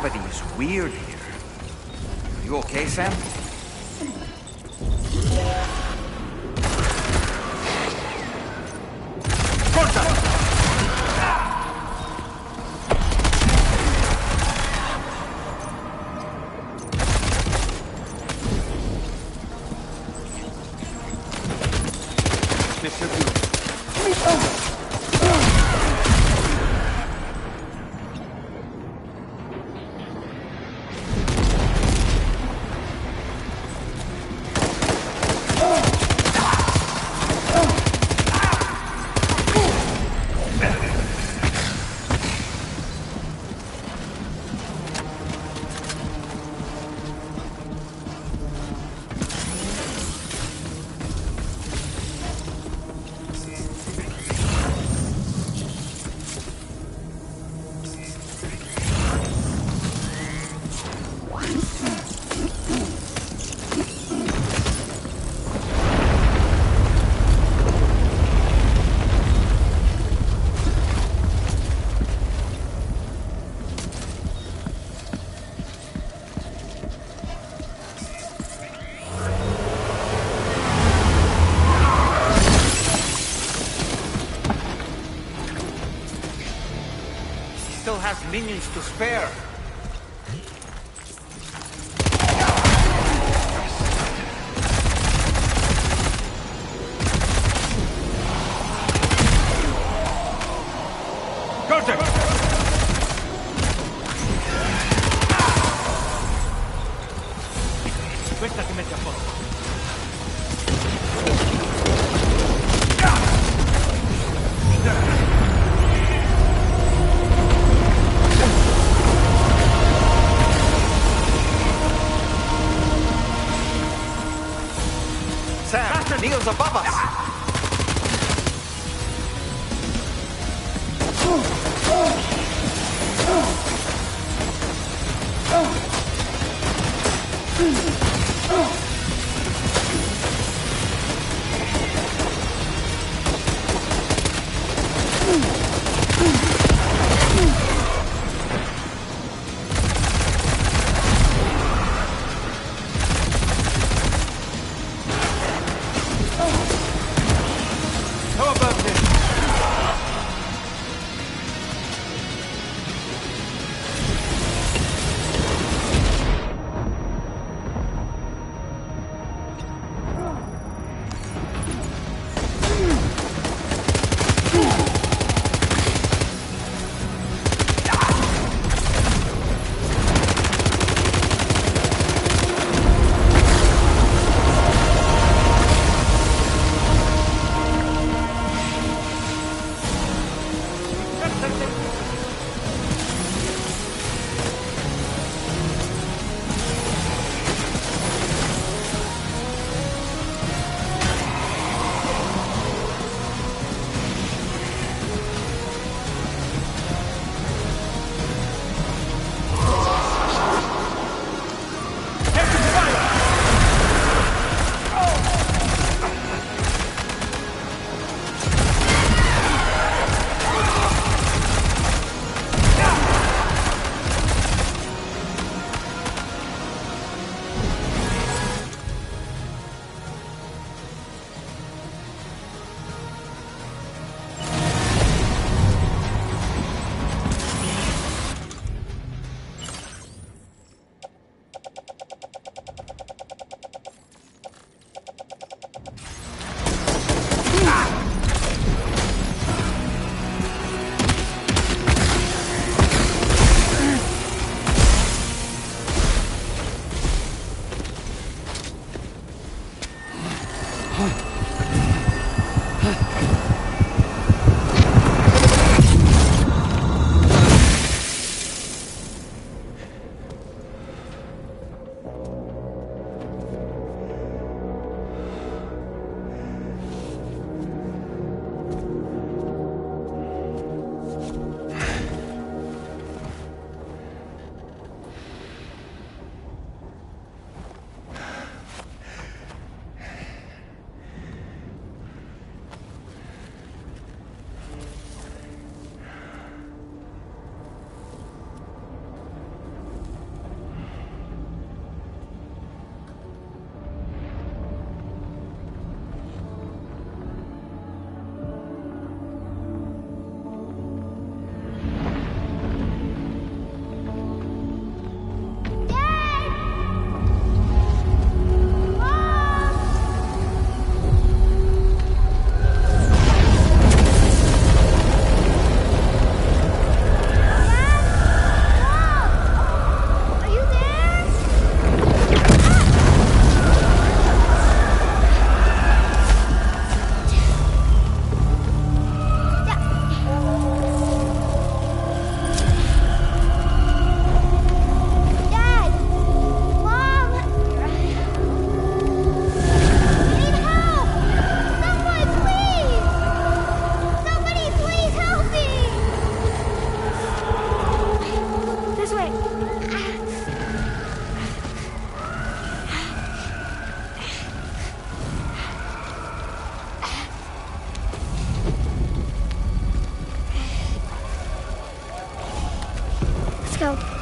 gravity is weird here. Are you okay, Sam? Minions to spare. Questa ti mette a posto. Sam, Neil's above us! go.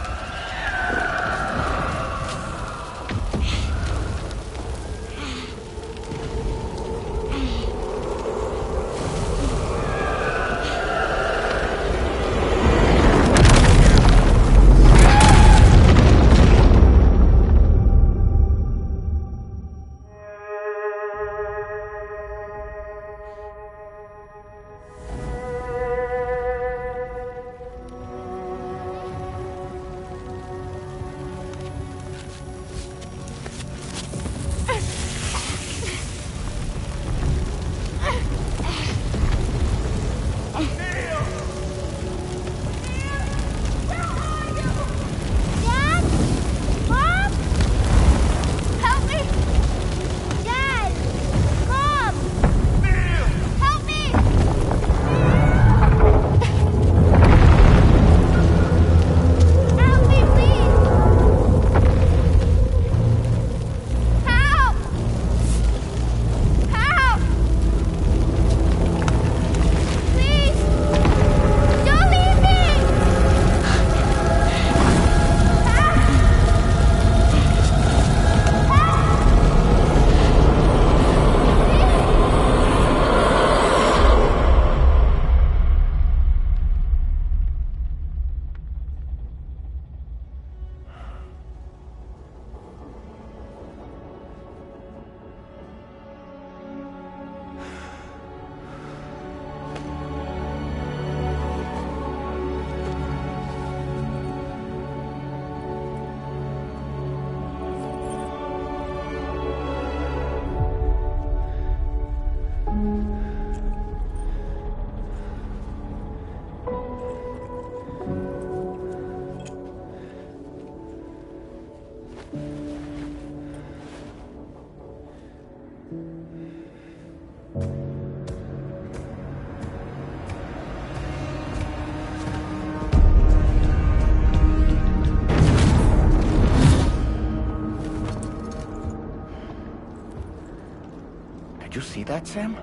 Did you see that, Sam?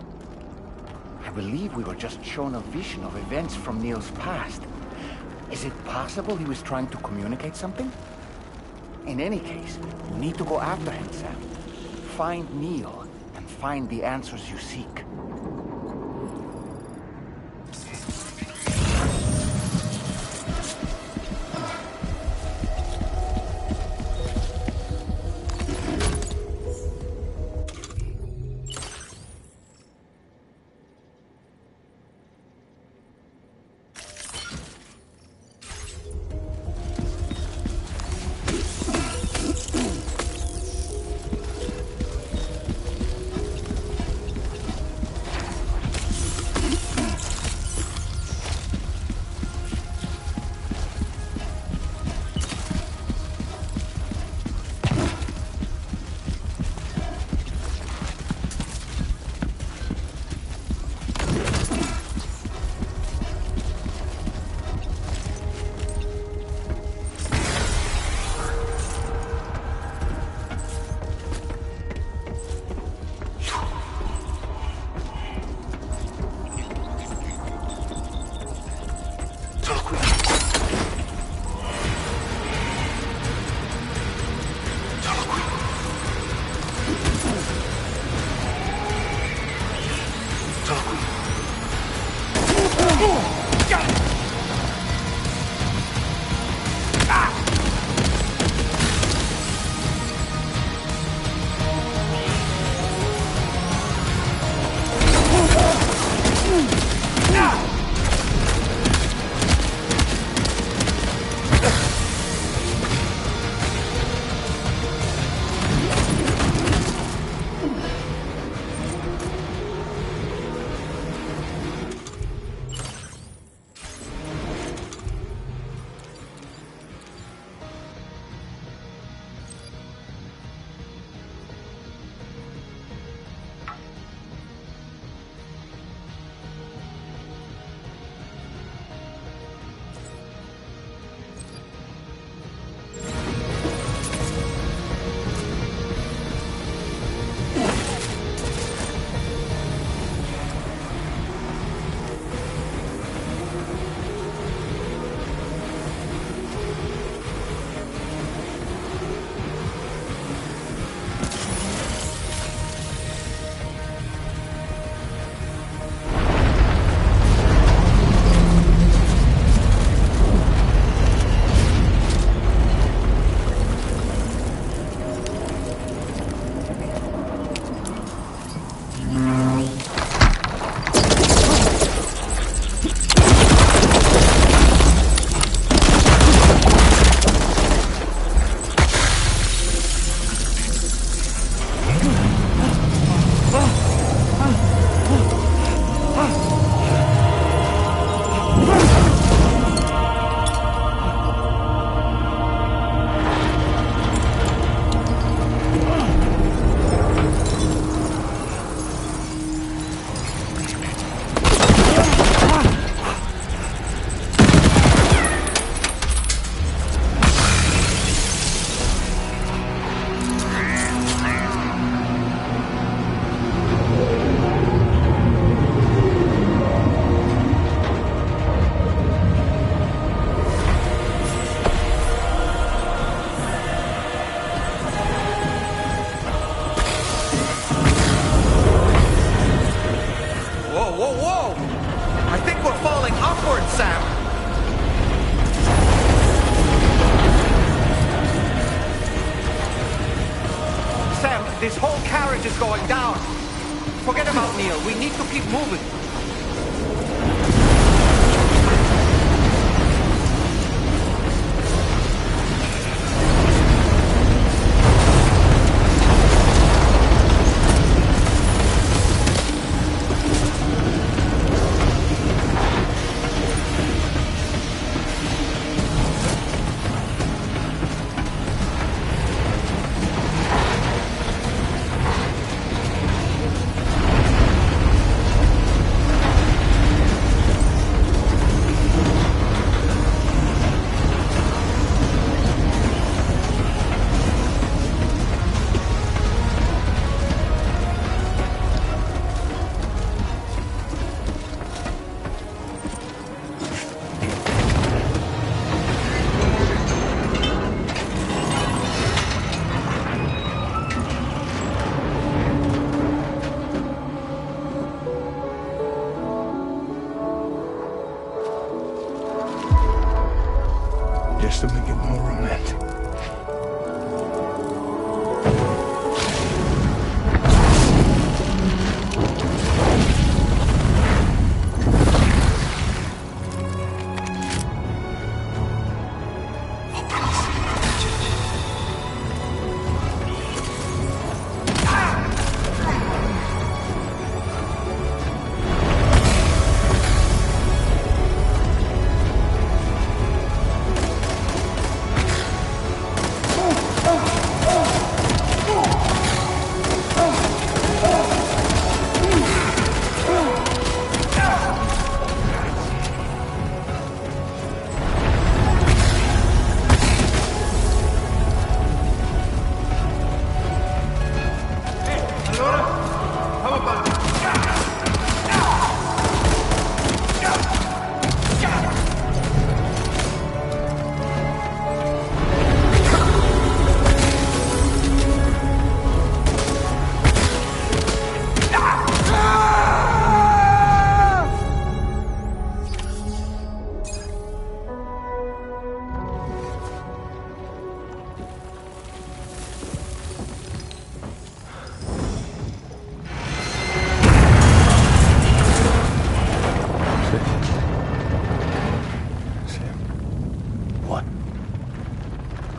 I believe we were just shown a vision of events from Neil's past. Is it possible he was trying to communicate something? In any case, you need to go after him, Sam. Find Neil and find the answers you seek. is going down. Forget about Neil. We need to keep moving. Just to make it more romantic.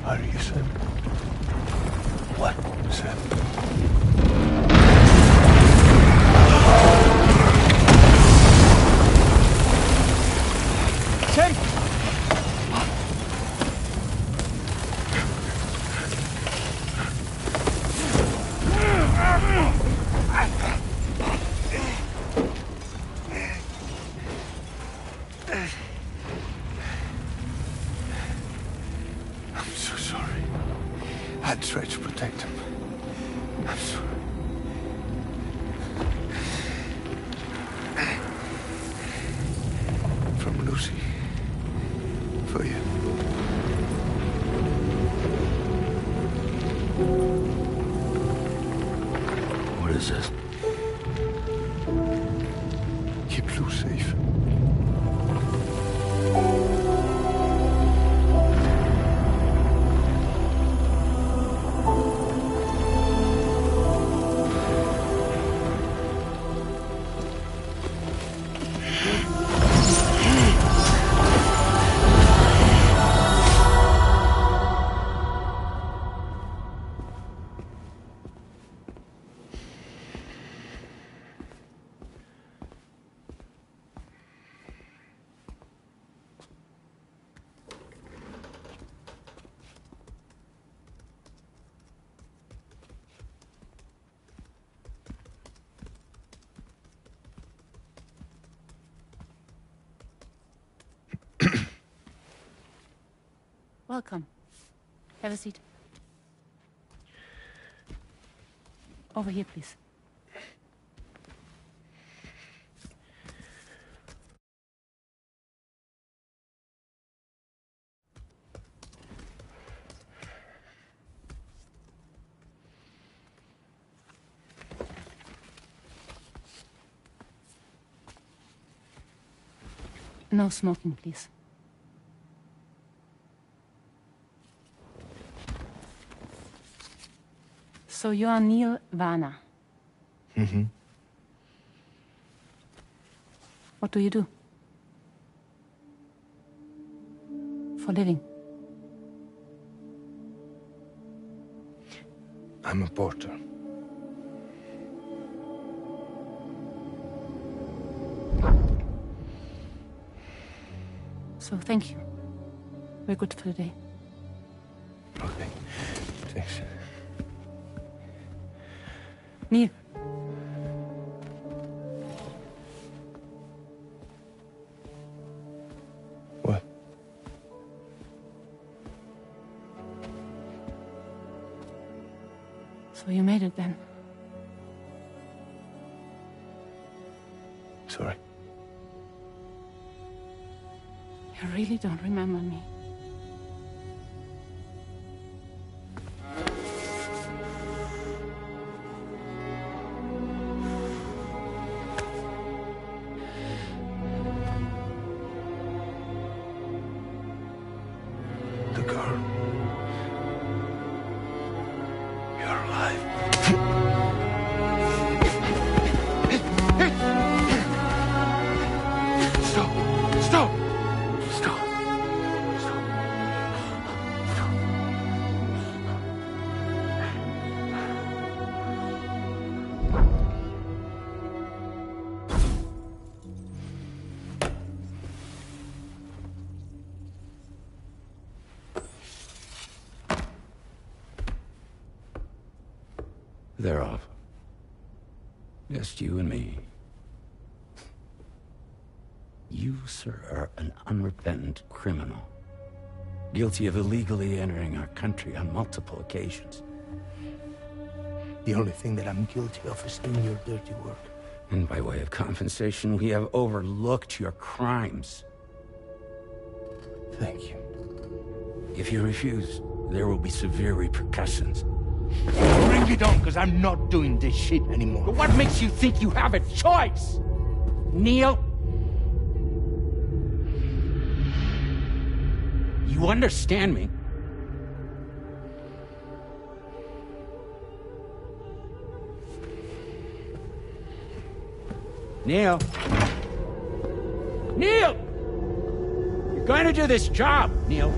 Are you Sam? What, Sam? Sam! I'm so sorry. I tried to protect him. I'm sorry. From Lucy. For you. What is this? Keep Lou safe. Welcome. Have a seat. Over here, please. No smoking, please. So you are Neil Varner. Mm-hmm. What do you do? For living? I'm a porter. So thank you. We're good for the day. Okay. Thanks. Neil. What? So you made it then? Sorry. You really don't remember me. The girl. You're alive. Stop! Stop! Stop! Stop! Stop! They're off. Just you and me. You, sir, are an unrepentant criminal. Guilty of illegally entering our country on multiple occasions. The only thing that I'm guilty of is doing your dirty work. And by way of compensation, we have overlooked your crimes. Thank you. If you refuse, there will be severe repercussions. Bring it on, because I'm not doing this shit anymore. But what makes you think you have a choice? Neil? You understand me? Neil? Neil! You're going to do this job, Neil.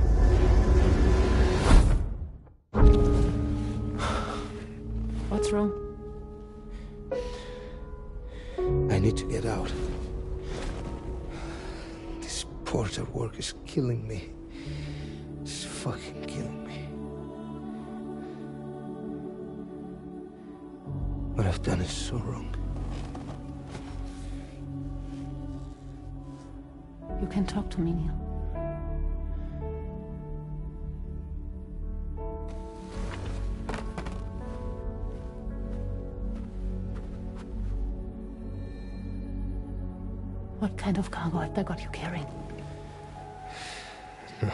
What's wrong? I need to get out. This porter work is killing me. It's fucking killing me. What I've done is so wrong. You can talk to me, Neil. What kind of cargo have they got you carrying? No.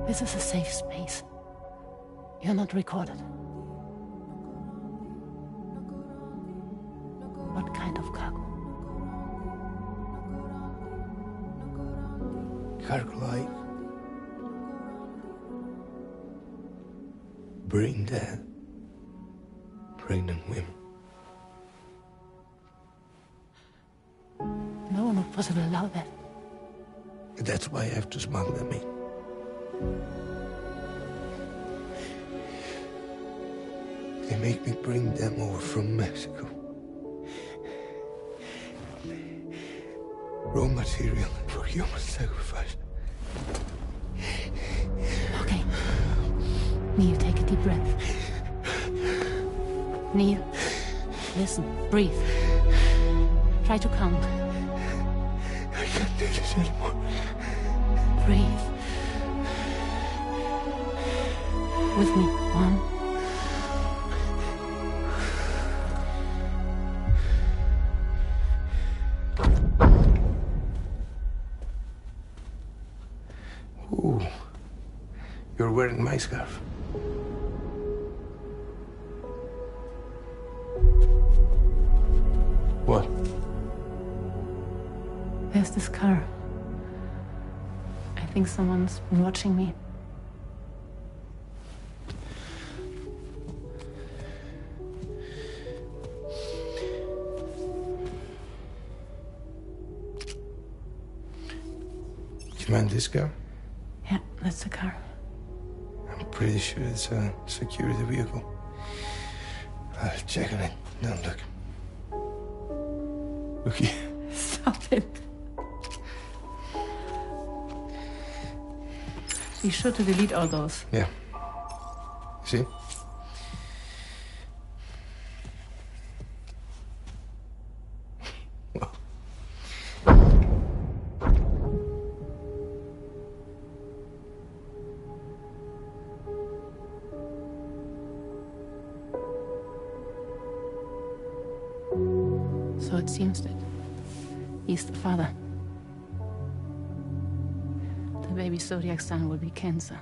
This is a safe space. You're not recorded. What kind of cargo? Cargo like brain dead, pregnant women. No one would possibly allow that. That's why I have to smuggle them in. They make me bring them over from Mexico. Raw material for human sacrifice. Okay. Neil, take a deep breath. Neil, listen, breathe. Try to count. I can't do this anymore. Breathe. With me. 1. Ooh, you're wearing my scarf. What? There's this car. I think someone's been watching me. You mind this car? Yeah, that's the car. I'm pretty sure it's a security vehicle. I'll check on it. Now look. Look here. Stop it. Be sure to delete all those. Yeah. See? So it seems that he's the father. The baby zodiac sign will be Cancer.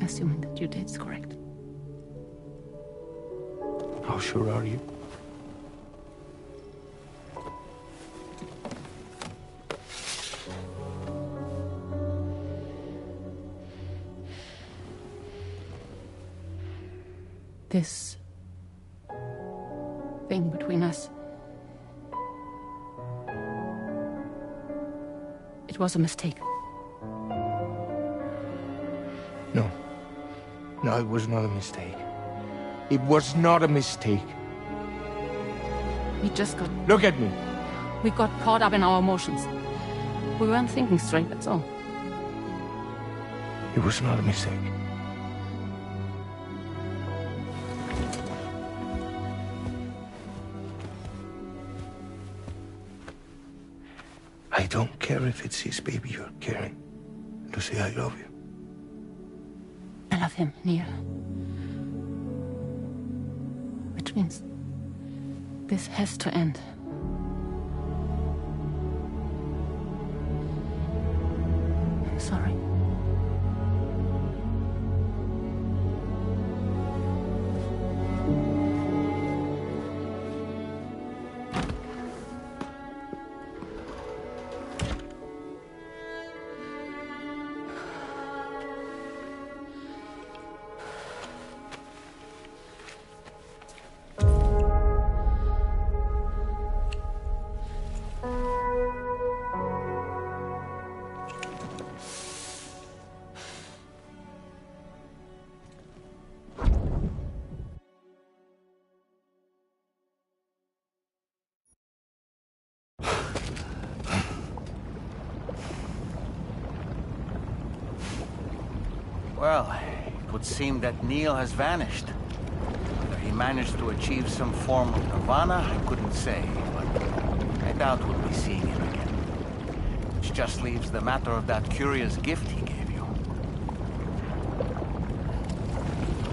Assuming the due date's correct. How sure are you? This thing between us. It was a mistake. No. No, it was not a mistake. It was not a mistake. We just got... Look at me. We got caught up in our emotions. We weren't thinking straight, that's all. It was not a mistake. I don't care if it's his baby you're carrying. Lucy, I love you. I love him, Neil. Which means this has to end. I'm sorry. Well, it would seem that Neil has vanished. Whether he managed to achieve some form of nirvana, I couldn't say, but I doubt we'll be seeing him again. Which just leaves the matter of that curious gift he gave you.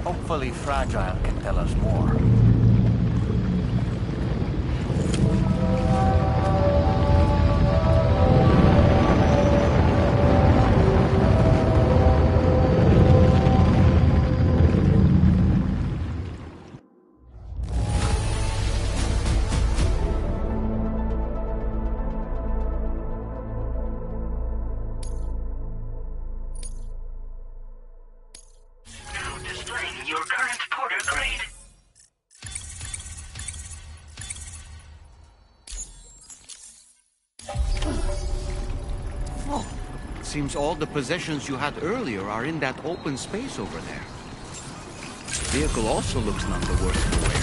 Hopefully Fragile can tell us more. Seems all the possessions you had earlier are in that open space over there. The vehicle also looks none the worse for wear.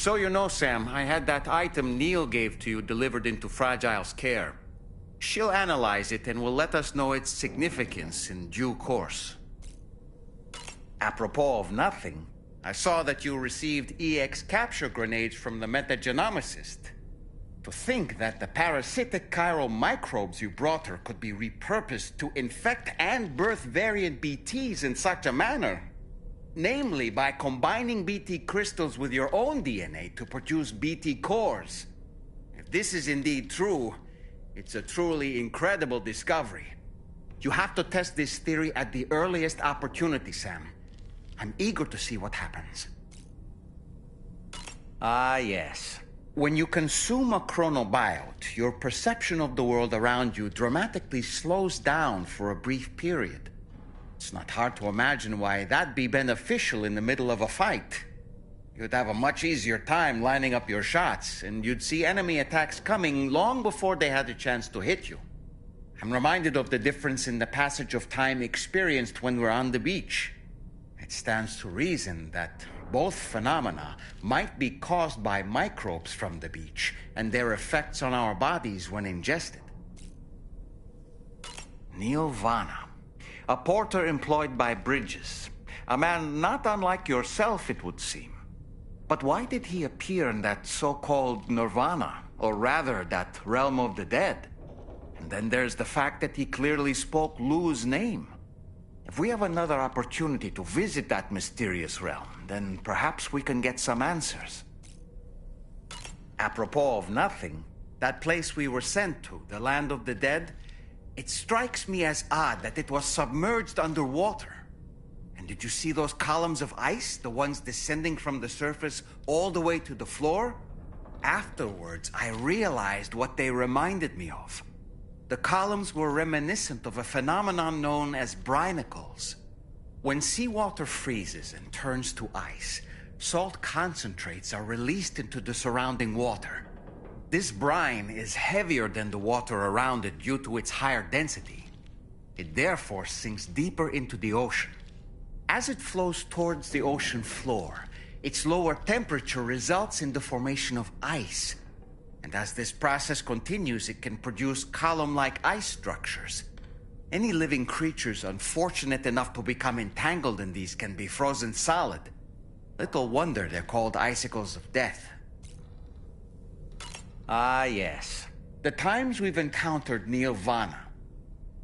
So you know, Sam, I had that item Neil gave to you delivered into Fragile's care. She'll analyze it and will let us know its significance in due course. Apropos of nothing, I saw that you received EX capture grenades from the metagenomicist. To think that the parasitic chiral microbes you brought her could be repurposed to infect and birth variant BTs in such a manner. Namely, by combining BT crystals with your own DNA to produce BT cores. If this is indeed true, it's a truly incredible discovery. You have to test this theory at the earliest opportunity, Sam. I'm eager to see what happens. Ah, yes. When you consume a chronobiote, your perception of the world around you dramatically slows down for a brief period. It's not hard to imagine why that'd be beneficial in the middle of a fight. You'd have a much easier time lining up your shots, and you'd see enemy attacks coming long before they had a chance to hit you. I'm reminded of the difference in the passage of time experienced when we're on the beach. It stands to reason that both phenomena might be caused by microbes from the beach and their effects on our bodies when ingested. Neil Vanna. A porter employed by Bridges. A man not unlike yourself, it would seem. But why did he appear in that so-called nirvana, or rather, that realm of the dead? And then there's the fact that he clearly spoke Lou's name. If we have another opportunity to visit that mysterious realm, then perhaps we can get some answers. Apropos of nothing, that place we were sent to, the land of the dead, it strikes me as odd that it was submerged underwater. And did you see those columns of ice, the ones descending from the surface all the way to the floor? Afterwards, I realized what they reminded me of. The columns were reminiscent of a phenomenon known as brinicles. When seawater freezes and turns to ice, salt concentrates are released into the surrounding water. This brine is heavier than the water around it due to its higher density. It therefore sinks deeper into the ocean. As it flows towards the ocean floor, its lower temperature results in the formation of ice. And as this process continues, it can produce column-like ice structures. Any living creatures unfortunate enough to become entangled in these can be frozen solid. Little wonder they're called icicles of death. Ah, yes. The times we've encountered Neil Vanna.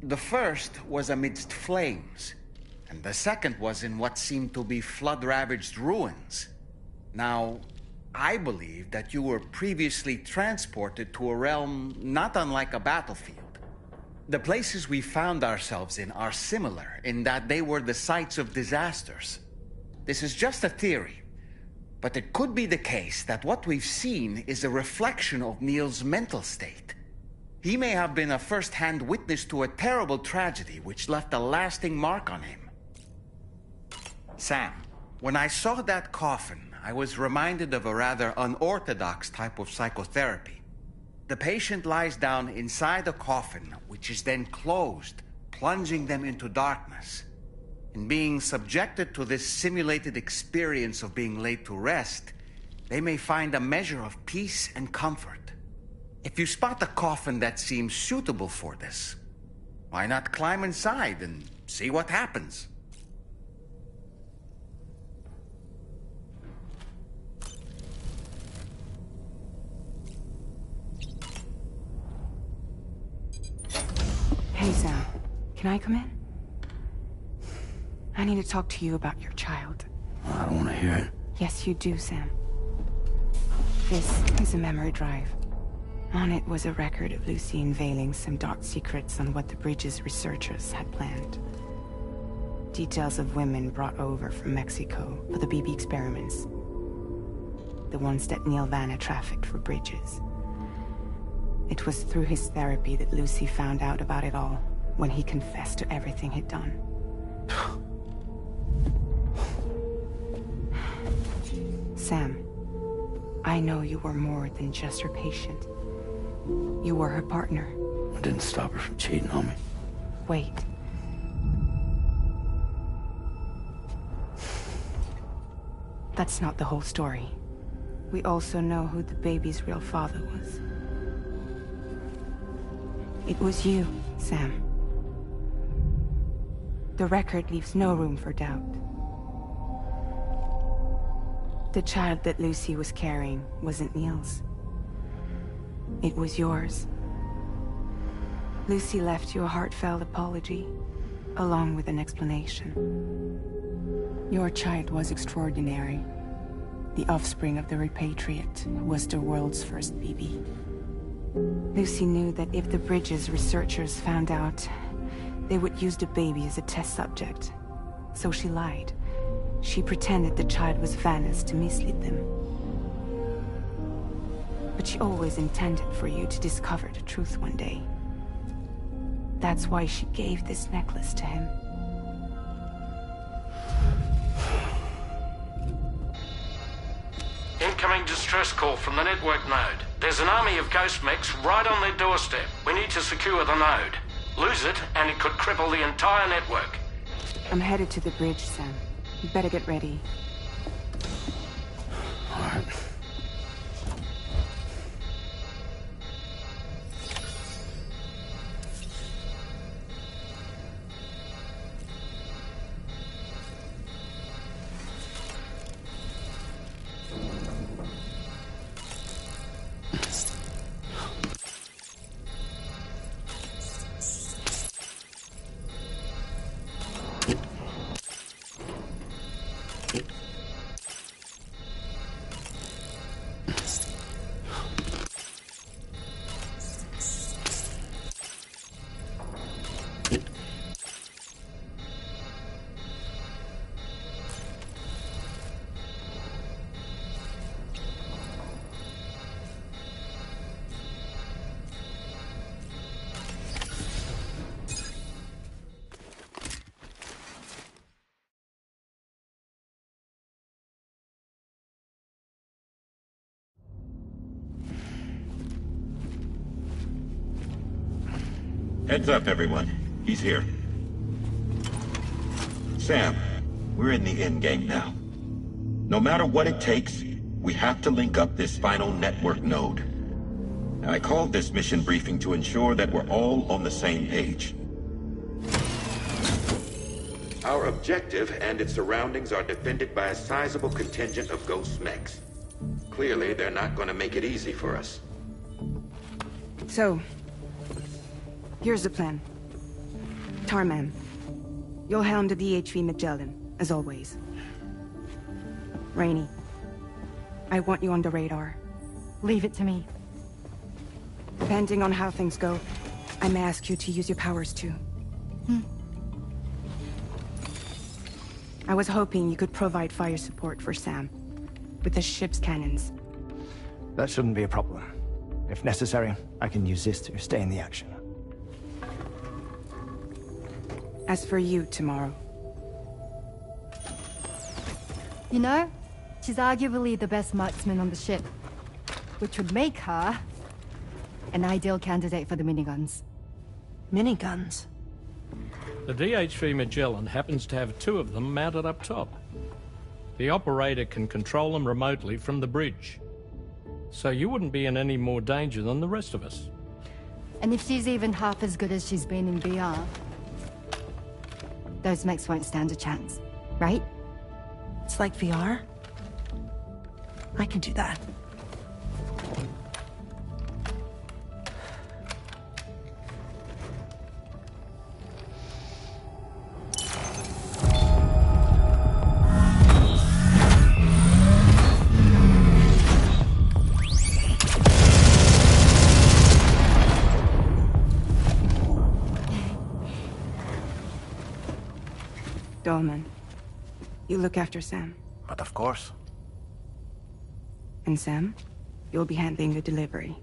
The first was amidst flames, and the second was in what seemed to be flood-ravaged ruins. Now, I believe that you were previously transported to a realm not unlike a battlefield. The places we found ourselves in are similar in that they were the sites of disasters. This is just a theory. But it could be the case that what we've seen is a reflection of Neil's mental state. He may have been a first-hand witness to a terrible tragedy which left a lasting mark on him. Sam, when I saw that coffin, I was reminded of a rather unorthodox type of psychotherapy. The patient lies down inside a coffin, which is then closed, plunging them into darkness. In being subjected to this simulated experience of being laid to rest, they may find a measure of peace and comfort. If you spot a coffin that seems suitable for this, why not climb inside and see what happens? Hey, Sam. Can I come in? I need to talk to you about your child. I don't want to hear it. Yes, you do, Sam. This is a memory drive. On it was a record of Lucy unveiling some dark secrets on what the bridge's researchers had planned. Details of women brought over from Mexico for the BB experiments. The ones that Neil Vanna trafficked for bridges. It was through his therapy that Lucy found out about it all, when he confessed to everything he'd done. Sam, I know you were more than just her patient. You were her partner. I didn't stop her from cheating on me. Wait. That's not the whole story. We also know who the baby's real father was. It was you, Sam. The record leaves no room for doubt. The child that Lucy was carrying wasn't Neil's. It was yours. Lucy left you a heartfelt apology, along with an explanation. Your child was extraordinary. The offspring of the repatriate who was the world's first BB. Lucy knew that if the bridge's researchers found out, they would use the baby as a test subject. So she lied. She pretended the child was Vanna's to mislead them. But she always intended for you to discover the truth one day. That's why she gave this necklace to him. Incoming distress call from the network node. There's an army of ghost mechs right on their doorstep. We need to secure the node. Lose it, and it could cripple the entire network. I'm headed to the bridge, Sam. You better get ready. All right. Heads up, everyone. He's here. Sam, we're in the endgame now. No matter what it takes, we have to link up this final network node. I called this mission briefing to ensure that we're all on the same page. Our objective and its surroundings are defended by a sizable contingent of ghost mechs. Clearly, they're not going to make it easy for us. So, here's the plan. Tarman, you'll helm the DHV Magellan, as always. Rainey, I want you on the radar. Leave it to me. Depending on how things go, I may ask you to use your powers too. I was hoping you could provide fire support for Sam, with the ship's cannons. That shouldn't be a problem. If necessary, I can use this to stay in the action. As for you, tomorrow. You know, she's arguably the best marksman on the ship, which would make her an ideal candidate for the miniguns. Miniguns? The DHV Magellan happens to have 2 of them mounted up top. The operator can control them remotely from the bridge. So you wouldn't be in any more danger than the rest of us. And if she's even half as good as she's been in VR, those mechs won't stand a chance, right? It's like VR? I can do that. Kalman. You look after Sam. But of course. And Sam, you'll be handling the delivery.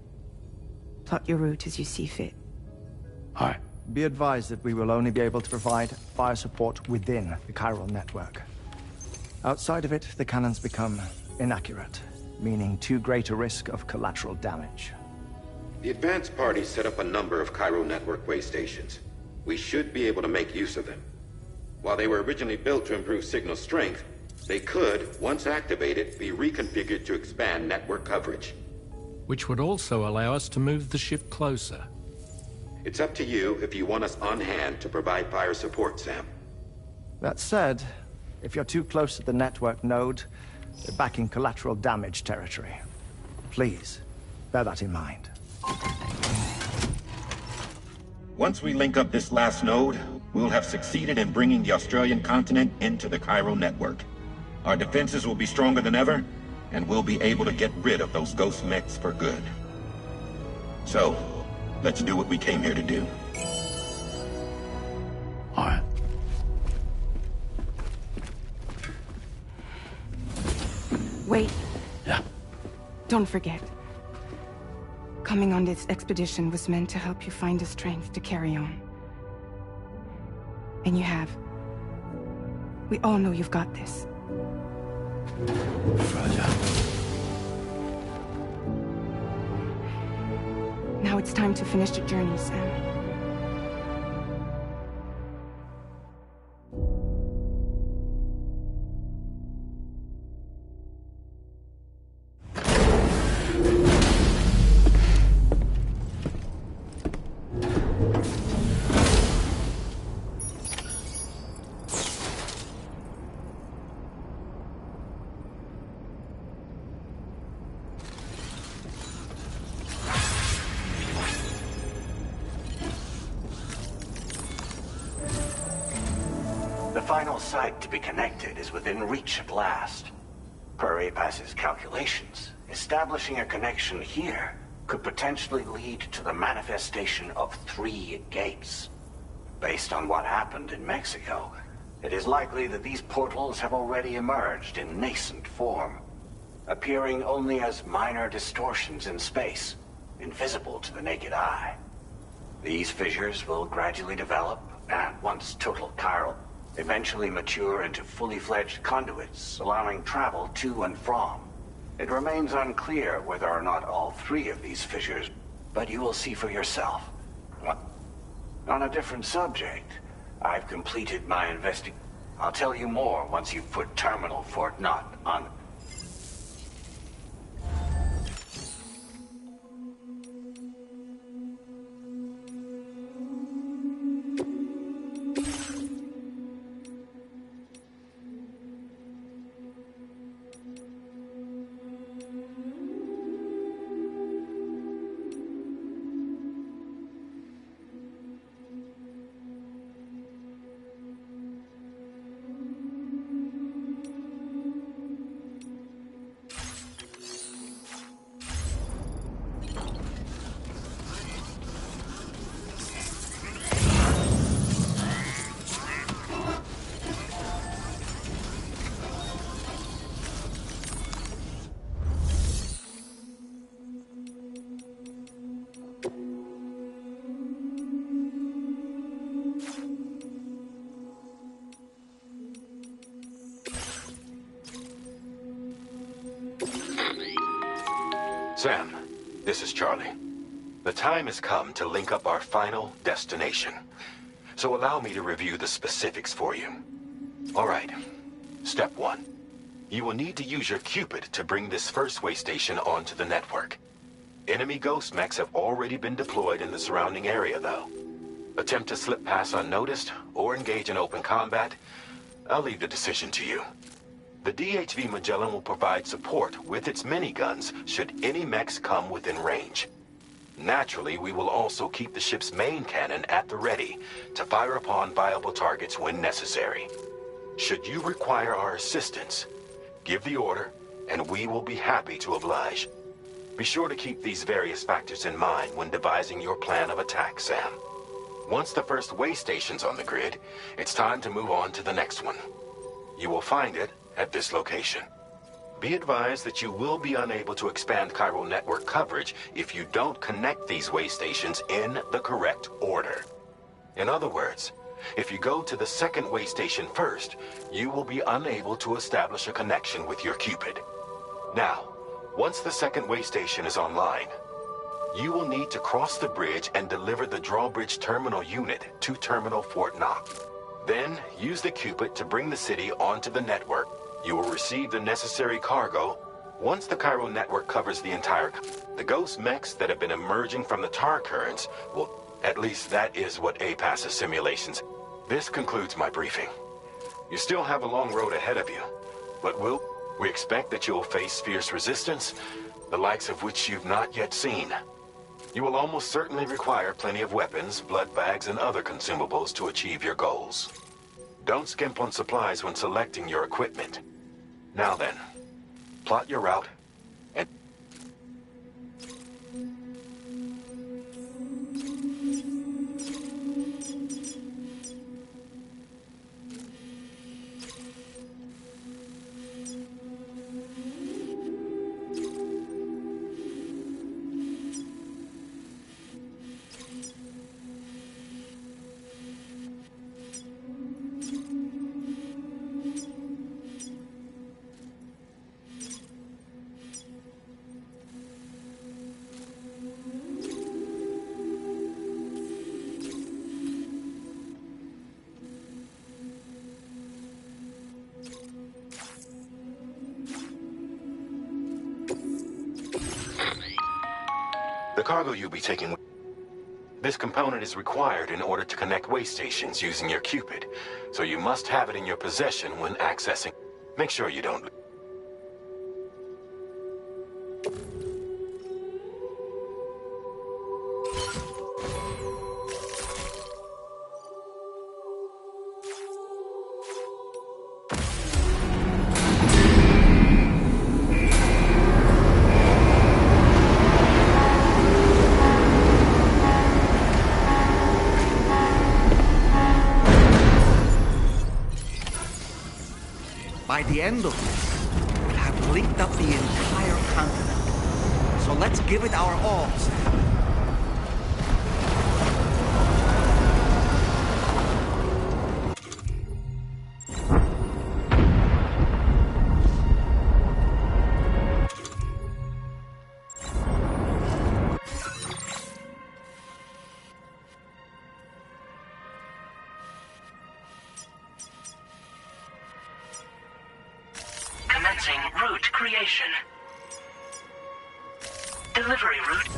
Plot your route as you see fit. All right. Be advised that we will only be able to provide fire support within the chiral network. Outside of it, the cannons become inaccurate, meaning too great a risk of collateral damage. The advanced party set up a number of chiral network way stations. We should be able to make use of them. While they were originally built to improve signal strength, they could, once activated, be reconfigured to expand network coverage. Which would also allow us to move the ship closer. It's up to you if you want us on hand to provide fire support, Sam. That said, if you're too close to the network node, you're back in collateral damage territory. Please, bear that in mind. Once we link up this last node, we'll have succeeded in bringing the Australian continent into the chiral network. Our defenses will be stronger than ever, and we'll be able to get rid of those ghost mechs for good. So, let's do what we came here to do. All right. Wait. Yeah. Don't forget. Coming on this expedition was meant to help you find the strength to carry on. And you have. We all know you've got this. Roger. Now it's time to finish the journey, Sam. The final site to be connected is within reach at last. Per APAS's calculations, establishing a connection here could potentially lead to the manifestation of 3 gates. Based on what happened in Mexico, it is likely that these portals have already emerged in nascent form, appearing only as minor distortions in space, invisible to the naked eye. These fissures will gradually develop, and once total chiral, eventually mature into fully fledged conduits, allowing travel to and from. It remains unclear whether or not all 3 of these fissures, but you will see for yourself. On a different subject, I've completed my investigation. I'll tell you more once you've put Terminal Fort Knot on. Sam, this is Charlie. The time has come to link up our final destination. So allow me to review the specifics for you. All right. Step 1. You will need to use your Cupid to bring this first way station onto the network. Enemy ghost mechs have already been deployed in the surrounding area, though. Attempt to slip past unnoticed or engage in open combat, I'll leave the decision to you. The DHV Magellan will provide support with its miniguns should any mechs come within range. Naturally, we will also keep the ship's main cannon at the ready to fire upon viable targets when necessary. Should you require our assistance, give the order, and we will be happy to oblige. Be sure to keep these various factors in mind when devising your plan of attack, Sam. Once the first way station's on the grid, it's time to move on to the next one. You will find it at this location. Be advised that you will be unable to expand chiral network coverage if you don't connect these way stations in the correct order. In other words, if you go to the second way station first, you will be unable to establish a connection with your Cupid. Now, once the second way station is online, you will need to cross the bridge and deliver the drawbridge terminal unit to Terminal Fort Knox. Then, use the Cupid to bring the city onto the network. You will receive the necessary cargo. Once the chiral network covers the entire... The ghost mechs that have been emerging from the tar currents will... At least that is what APAS's simulations... This concludes my briefing. You still have a long road ahead of you, but we expect that you will face fierce resistance, the likes of which you've not yet seen. You will almost certainly require plenty of weapons, blood bags, and other consumables to achieve your goals. Don't skimp on supplies when selecting your equipment. Now then, plot your route and... The cargo you'll be taking... This component is required in order to connect way stations using your Cupid, so you must have it in your possession when accessing. Make sure you don't... By the end of this, we'll have linked up the entire continent. So let's give it our all, Sam. Commencing route creation. Delivery route.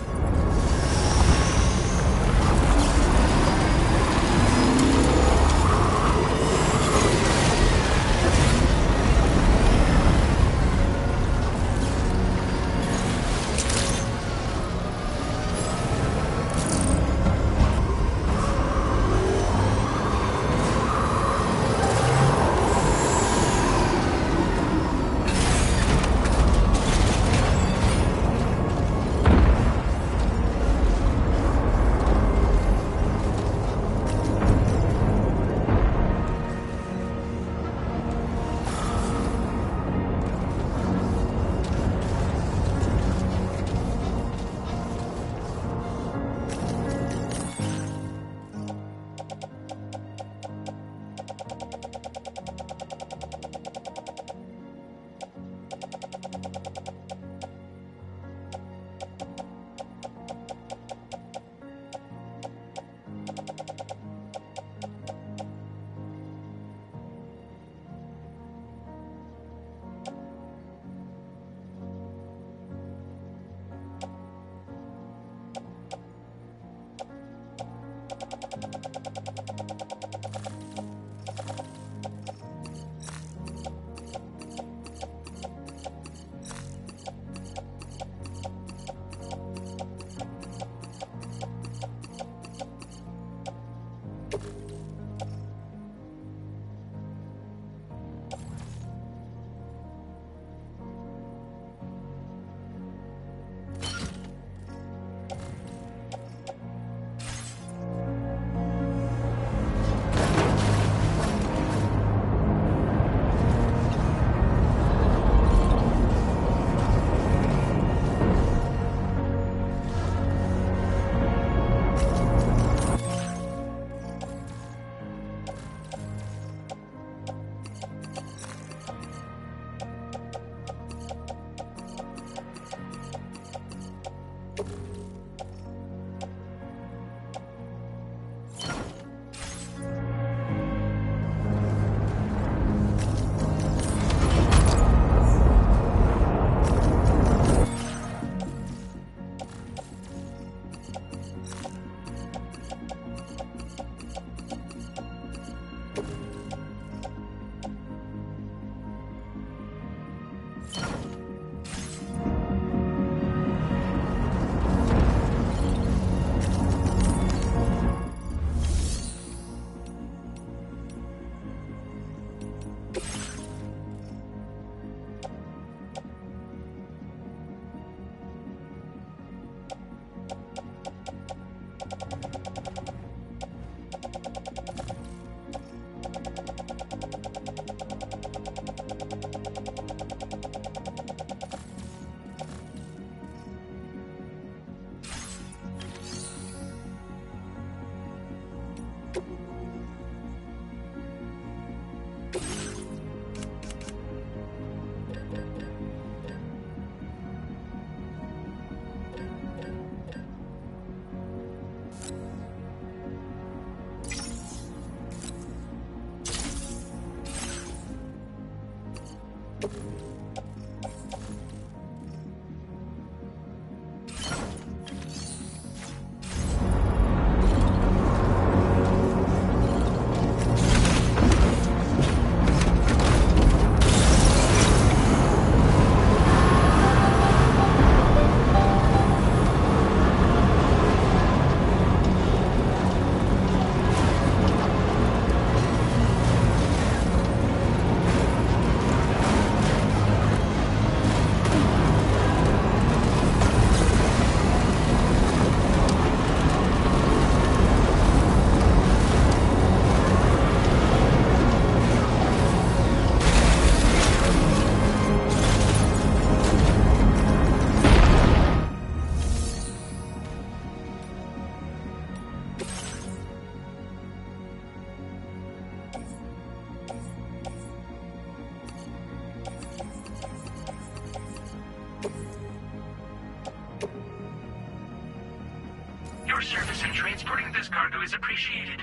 Your service in transporting this cargo is appreciated.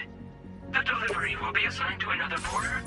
The delivery will be assigned to another porter.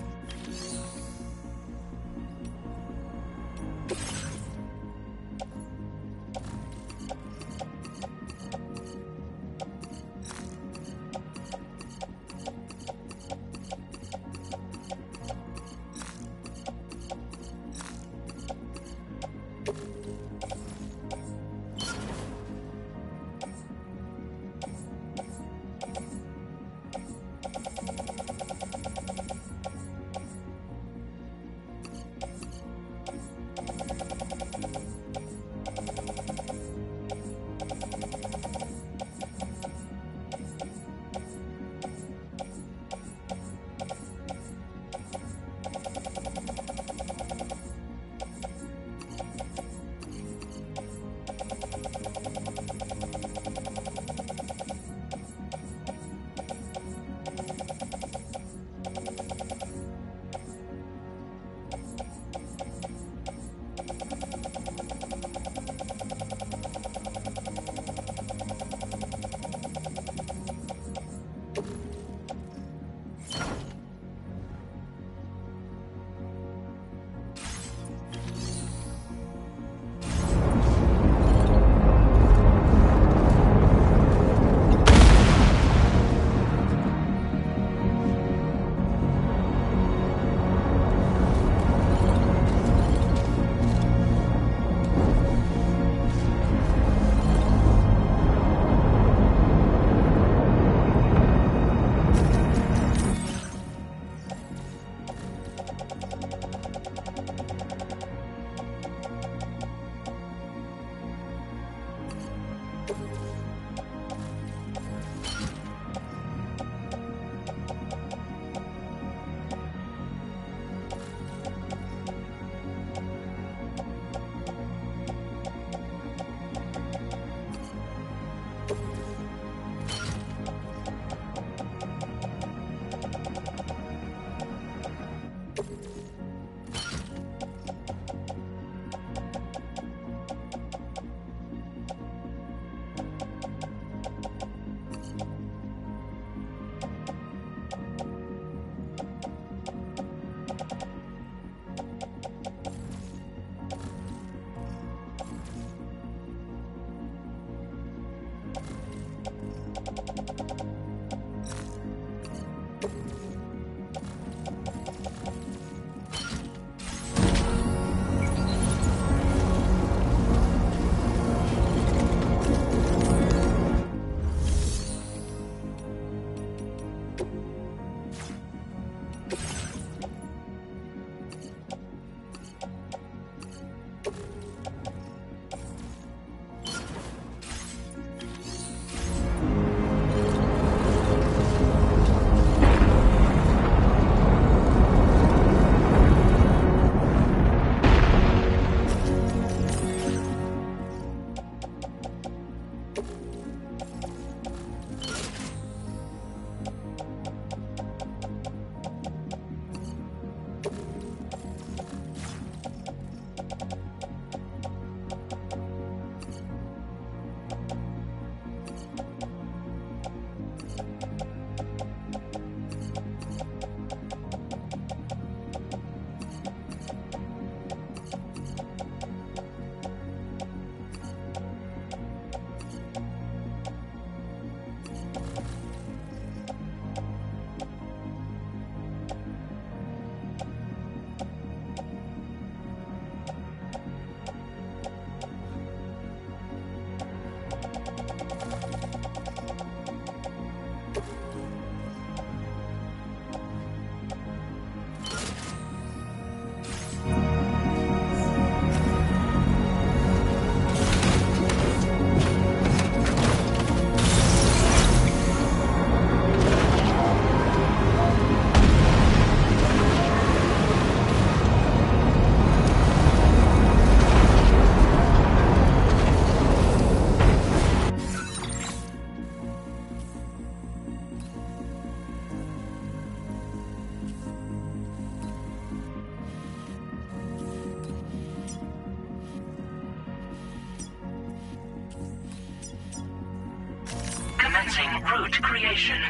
Commencing route creation.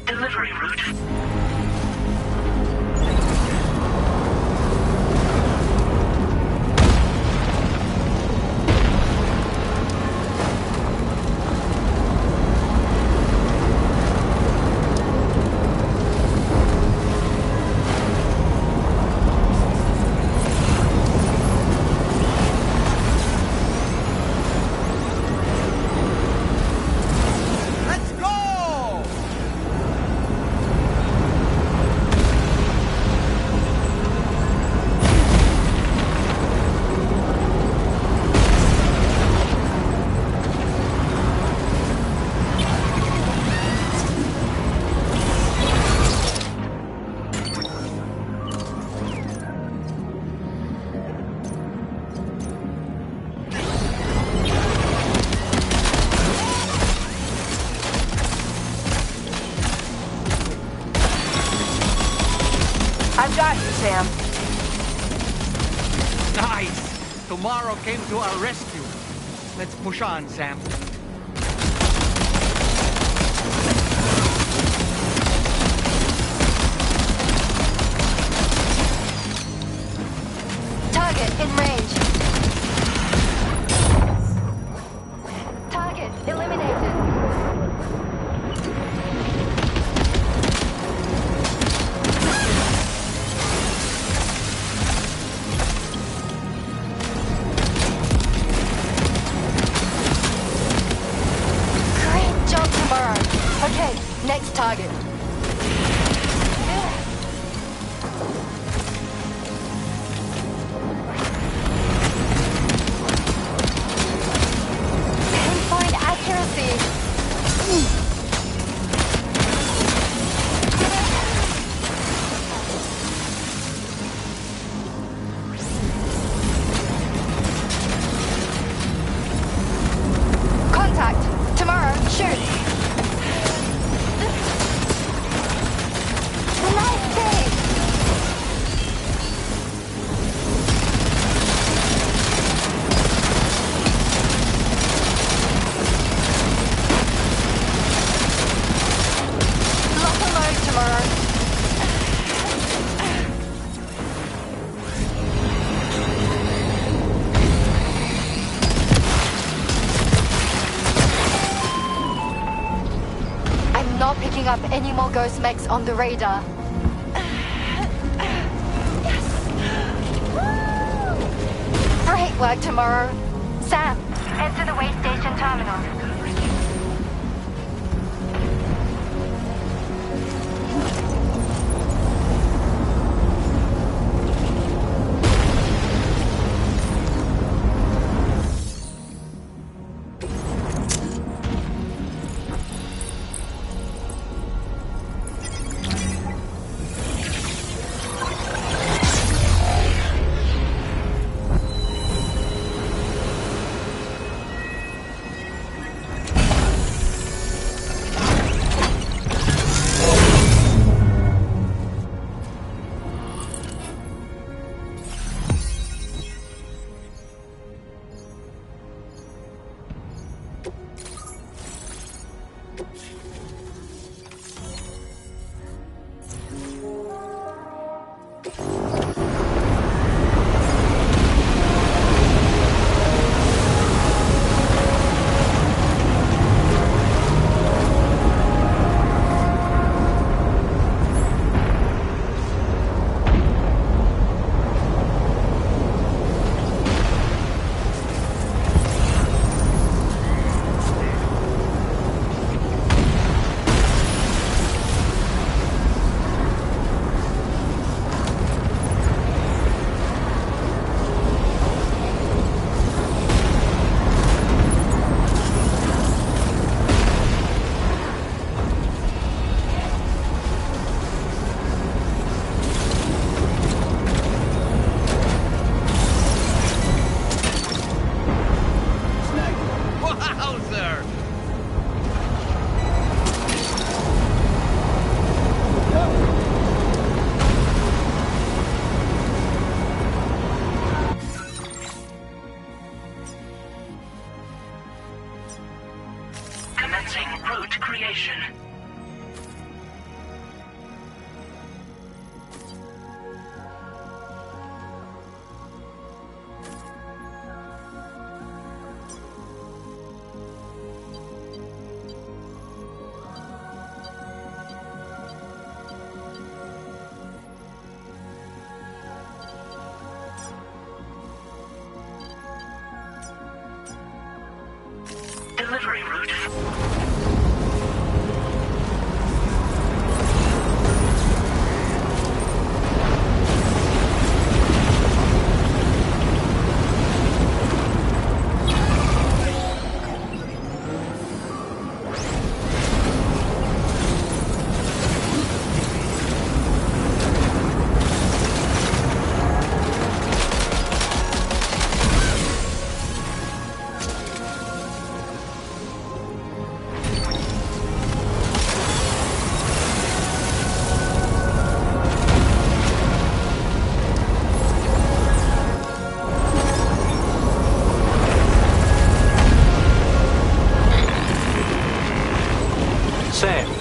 Delivery route. I've got you, Sam. Nice! Tomorrow came to our rescue. Let's push on, Sam. Target in range. Target eliminated. Okay, next target. Pinpoint accuracy. Contact. Tomorrow, shoot. Not picking up any more ghost mechs on the radar. Great work, Tomorrow. Sam, head to the way station terminal. delivery route.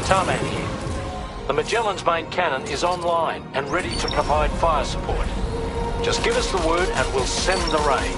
Tarmac here. The Magellan's main cannon is online and ready to provide fire support. Just give us the word and we'll send the rain.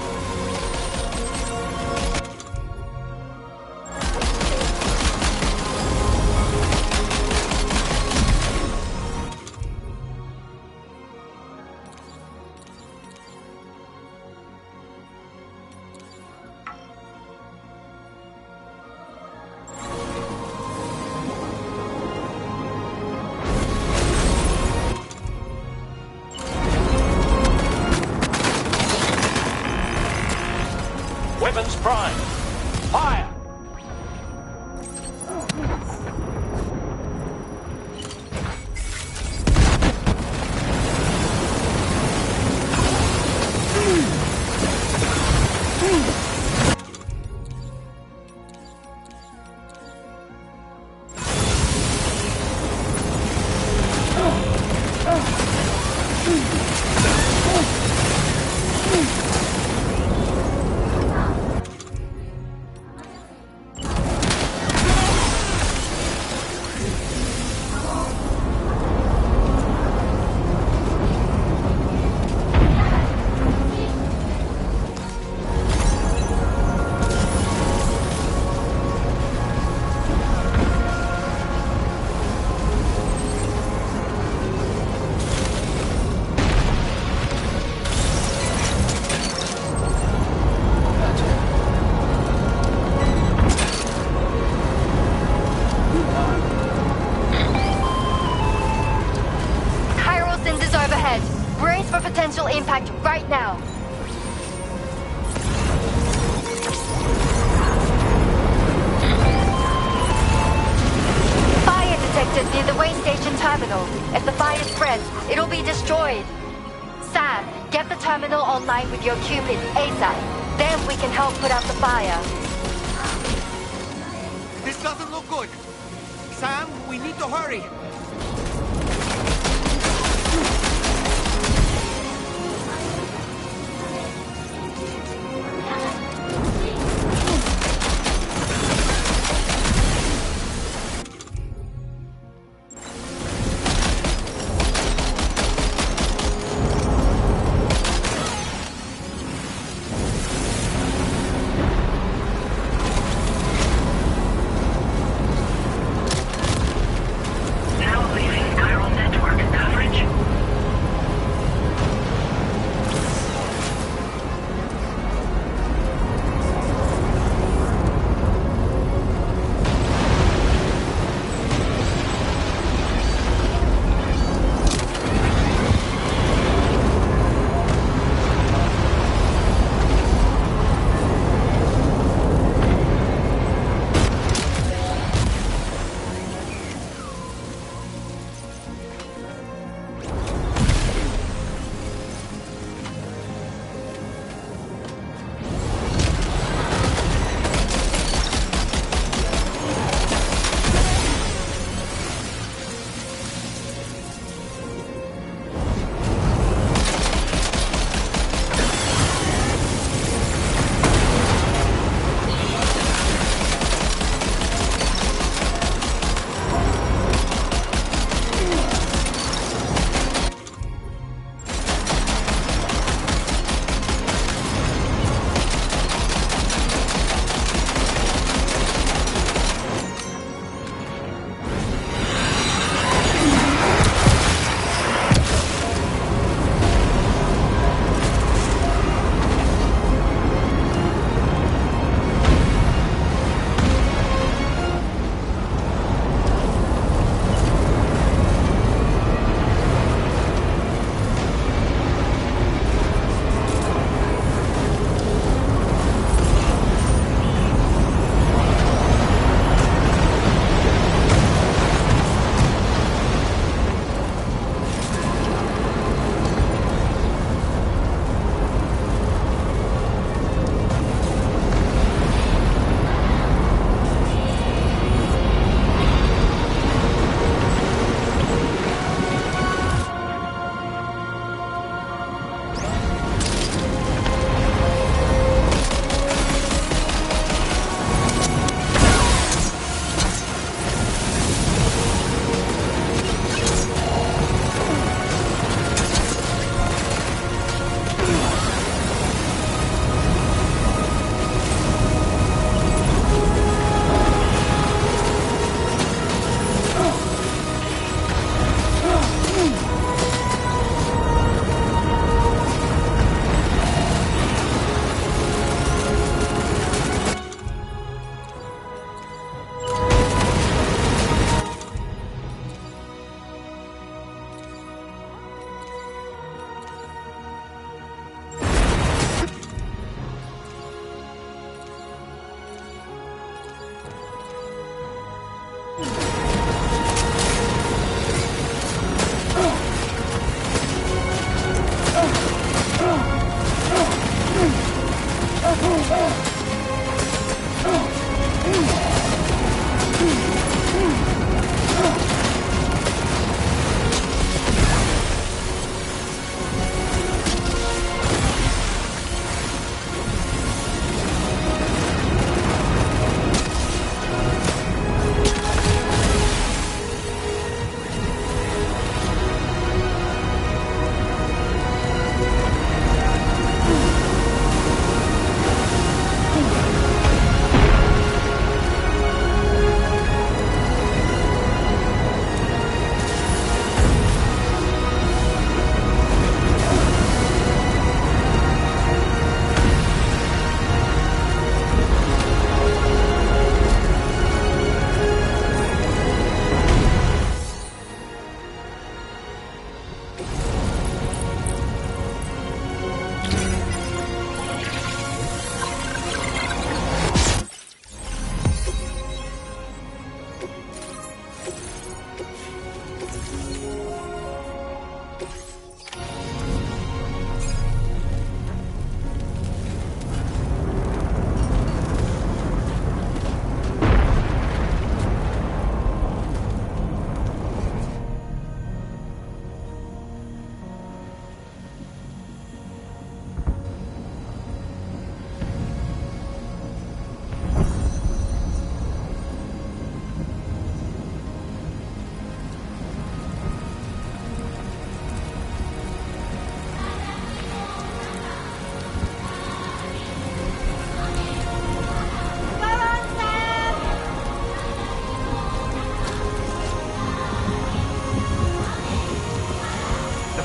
Weapons prime. Fire! Impact right now. Fire detected near the way station terminal. If the fire spreads, it'll be destroyed. Sam, get the terminal online with your Cupid ASAP. Then we can help put out the fire. This doesn't look good. Sam, we need to hurry. Now leaving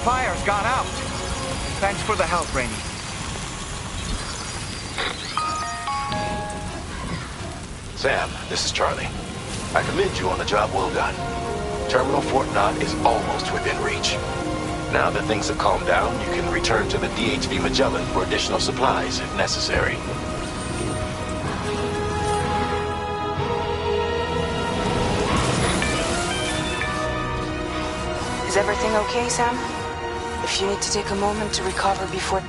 Fire's gone out. Thanks for the help, Rainey. Sam, this is Charlie. I commend you on the job well done. Terminal Fort Knott is almost within reach. Now that things have calmed down, you can return to the DHV Magellan for additional supplies if necessary. Is everything okay, Sam? If you need to take a moment to recover before...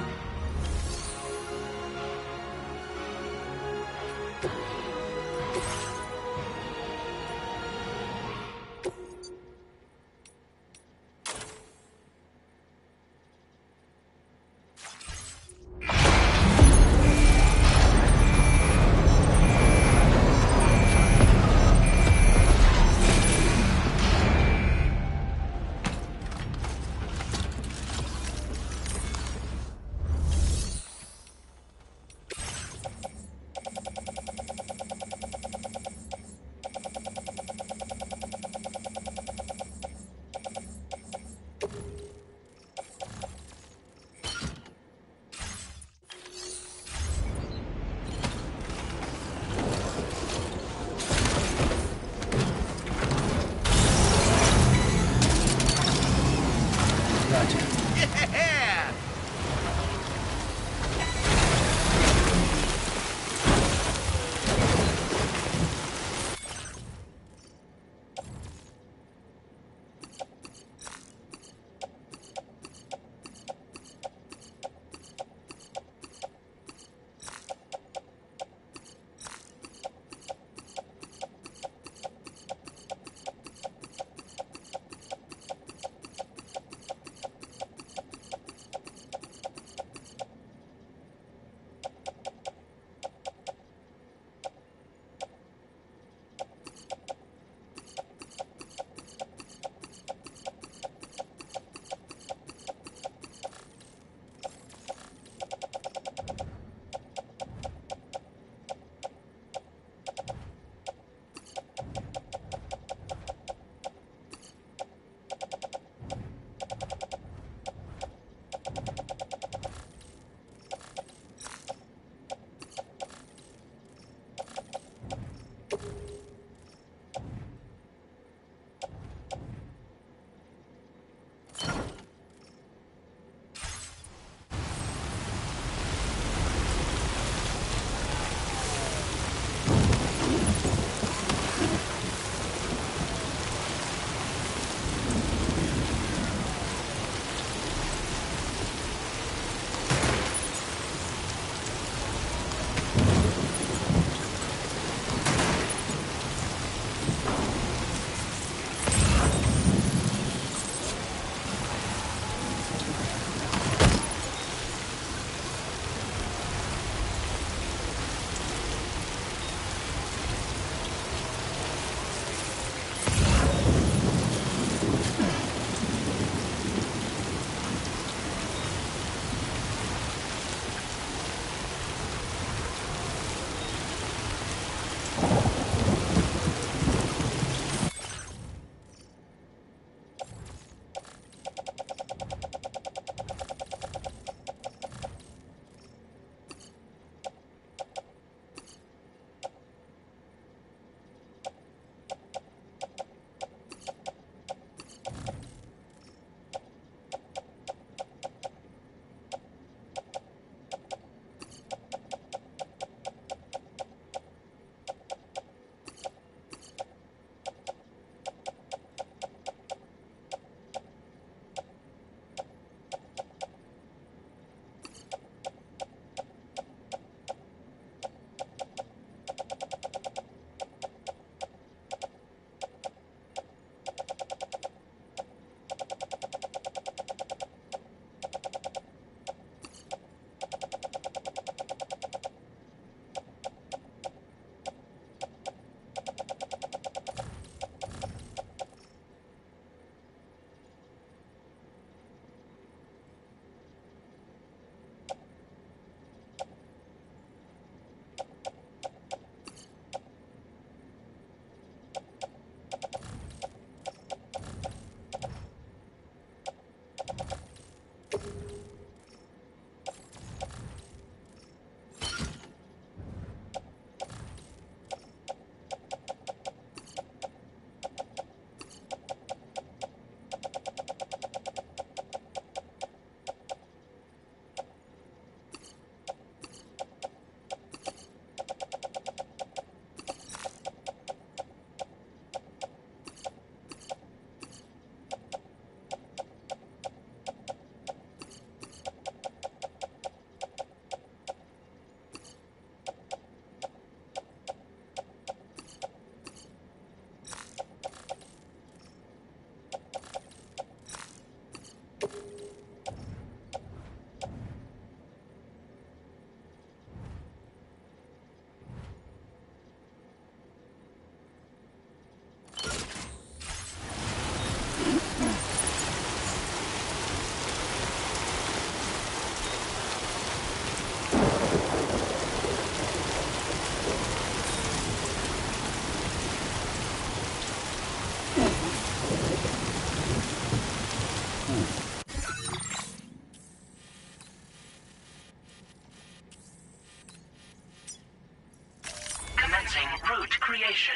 creation.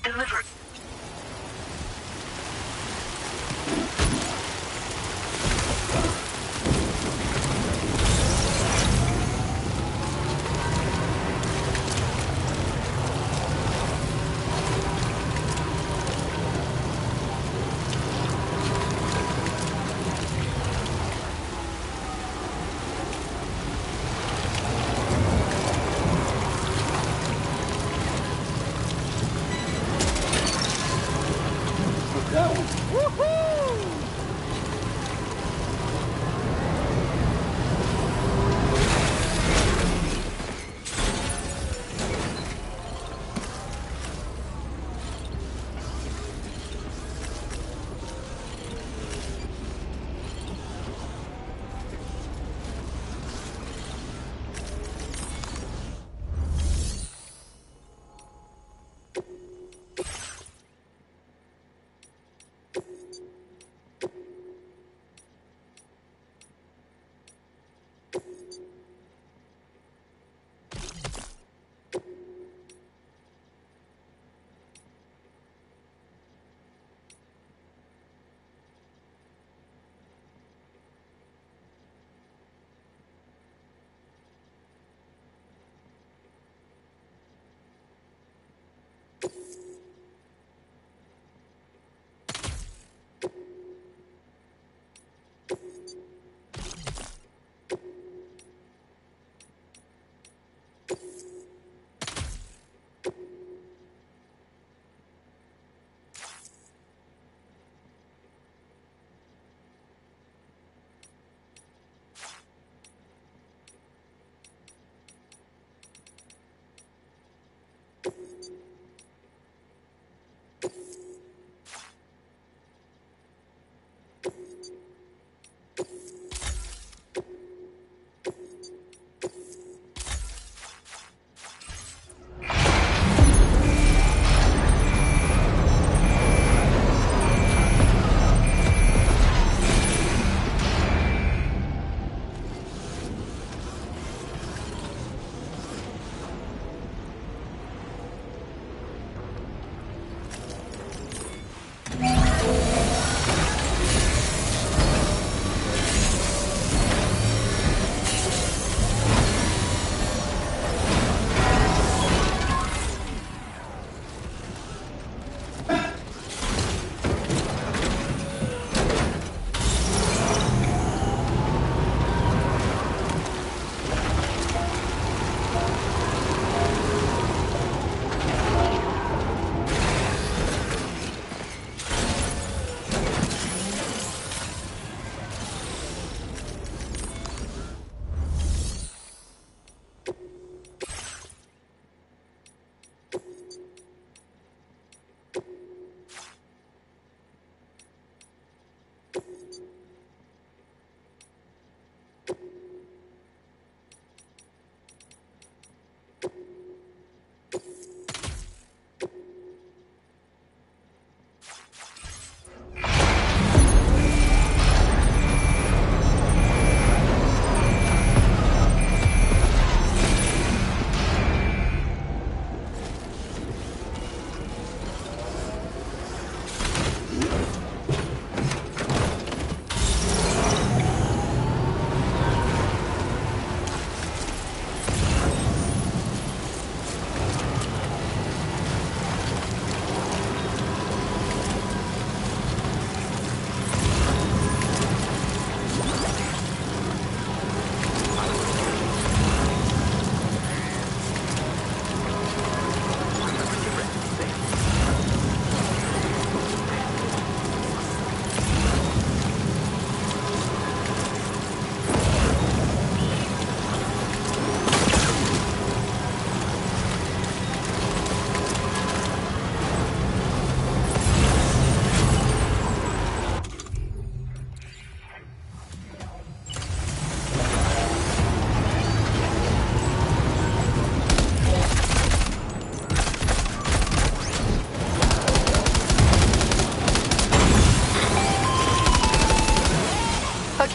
Deliver.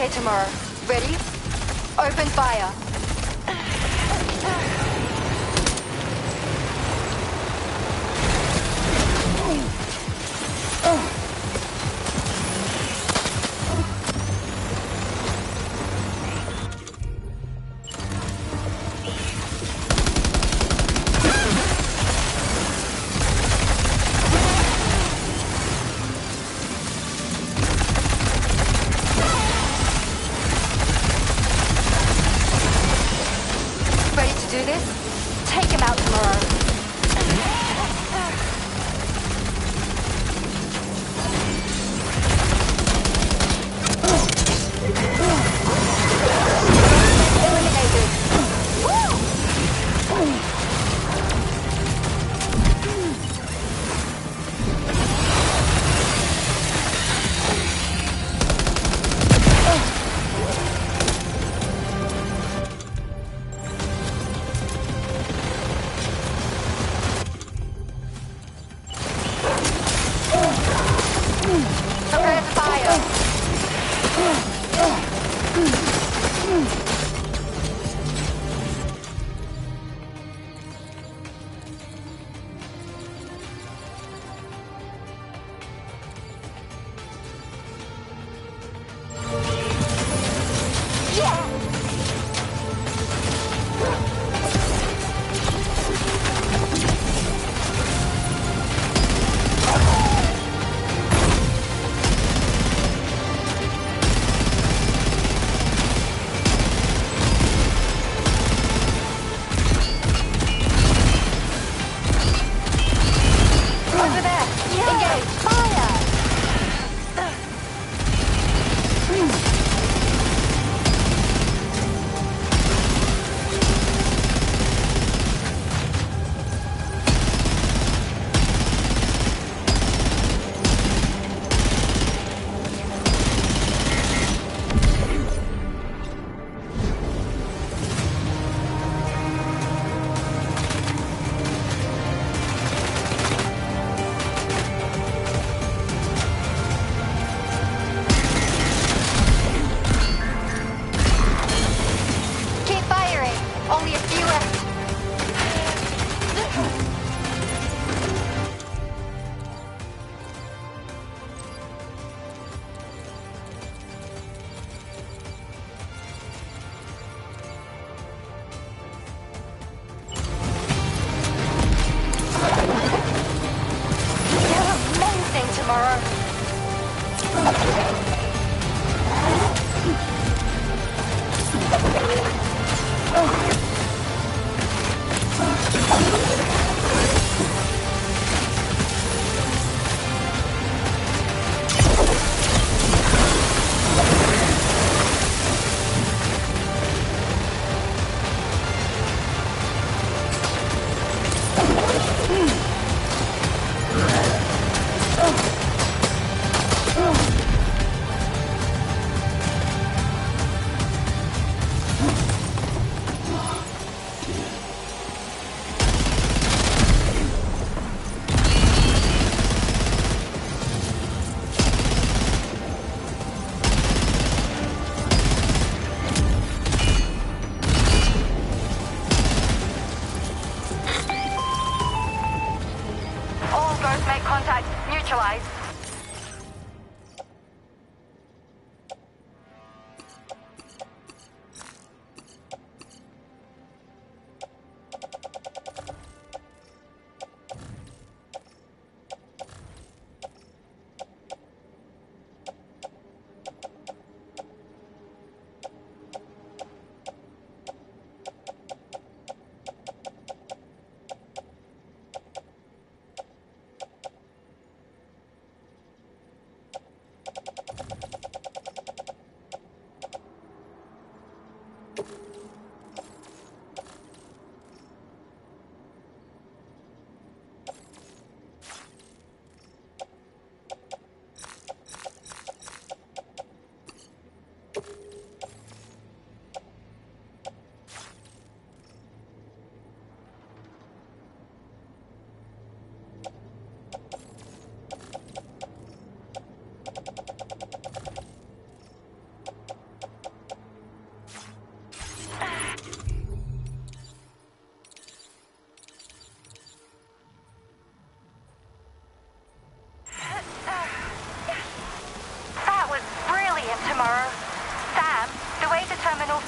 Okay, tomorrow. Ready? Open fire.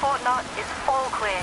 Fort Knot is all clear.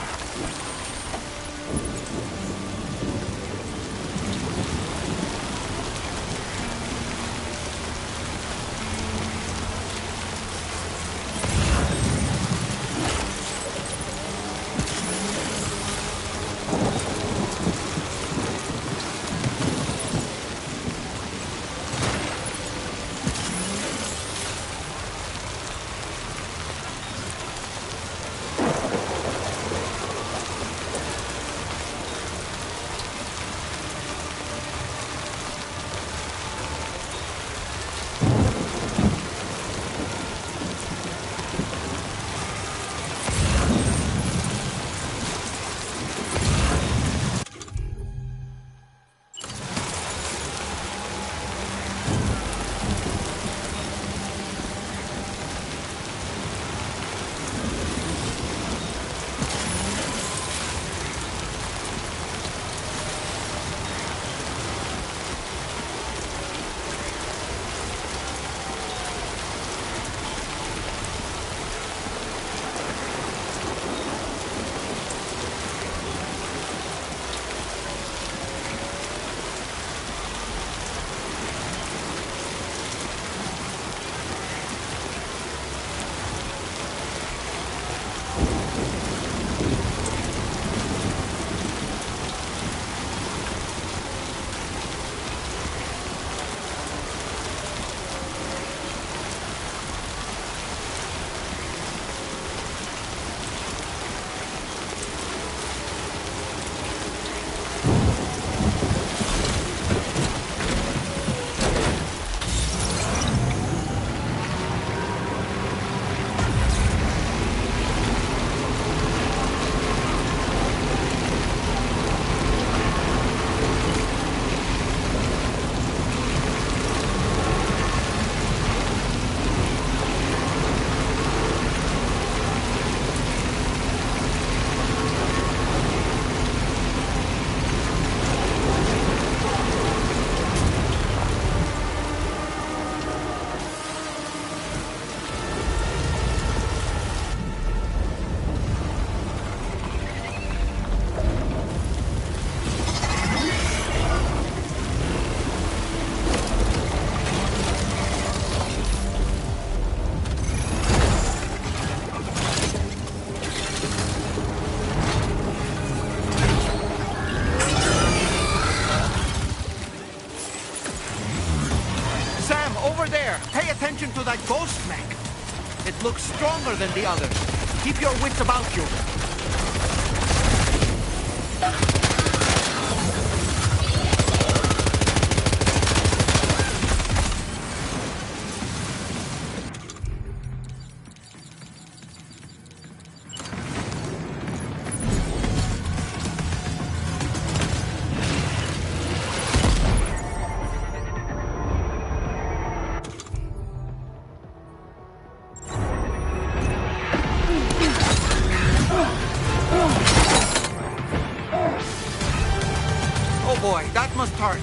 To that ghost mech. It looks stronger than the others. Keep your wits about you. Boy, that must hurt.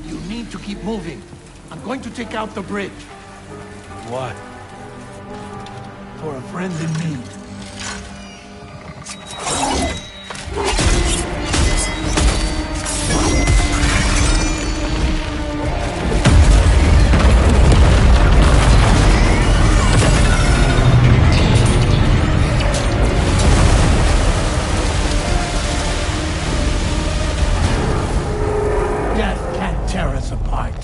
You need to keep moving. I'm going to take out the bridge. Why? For a friend in need. Death can't tear us apart.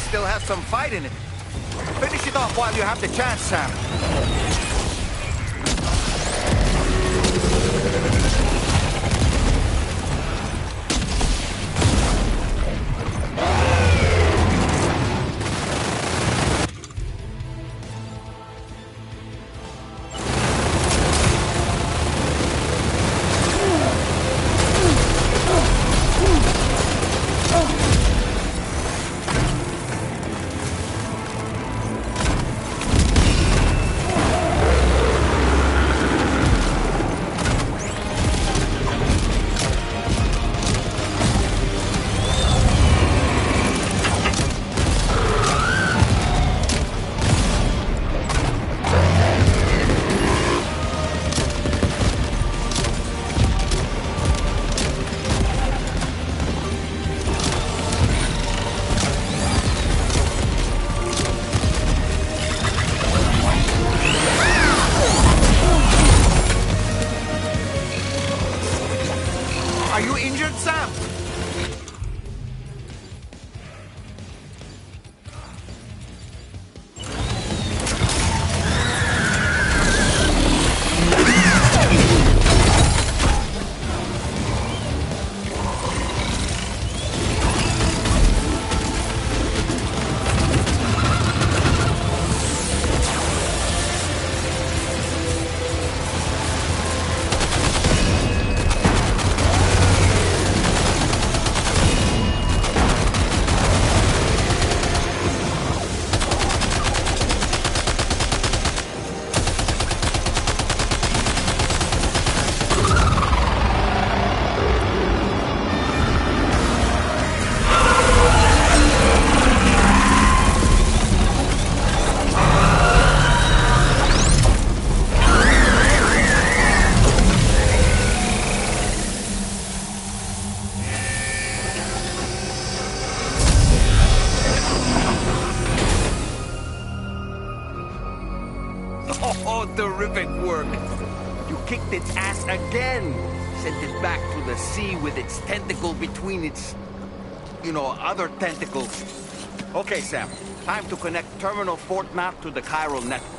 Still has some fight in it. Finish it off while you have the chance, Sam. Are you injured, Sam? Oh, terrific work. You kicked its ass again. Sent it back to the sea with its tentacle between its, other tentacles. Okay, Sam. Time to connect Terminal Fort Map to the chiral network.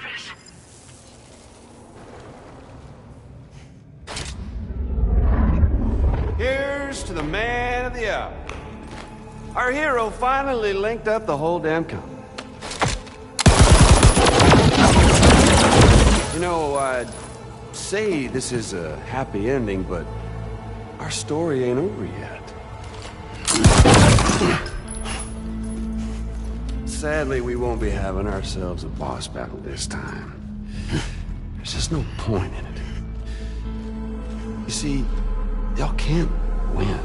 surface. Here's to the man of the hour. Our hero finally linked up the whole damn company. You know, I'd say this is a happy ending, but our story ain't over yet. Sadly, we won't be having ourselves a boss battle this time. There's just no point in it. You see, y'all can't win.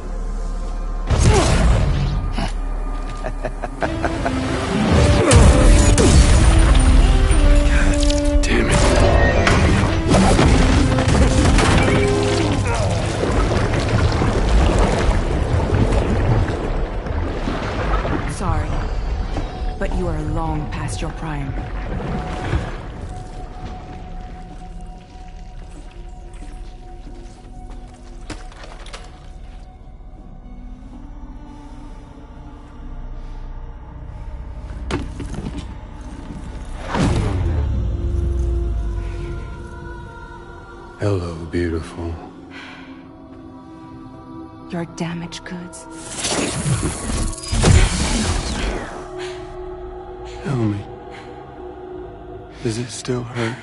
Damn it. Sorry, but you are long past your prime. Hello, beautiful. Your damaged goods. Tell me, does it still hurt?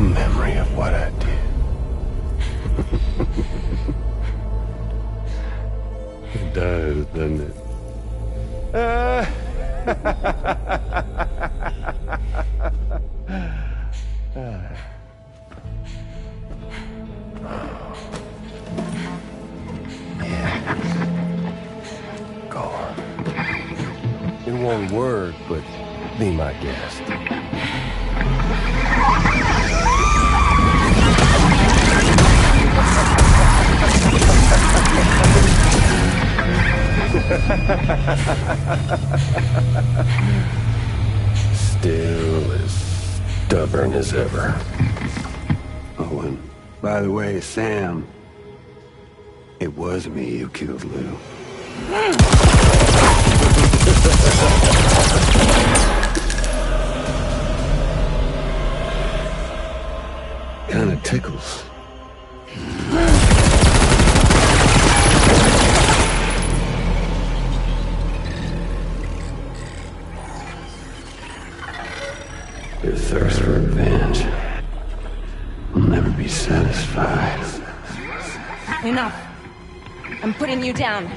Memory of what I did. It does, doesn't it? Go on. In one word, but be my guest. Still as stubborn as ever. Oh, and by the way, Sam, it was me who killed Lou. Kinda tickles. Your thirst for revenge will never be satisfied. Enough. I'm putting you down.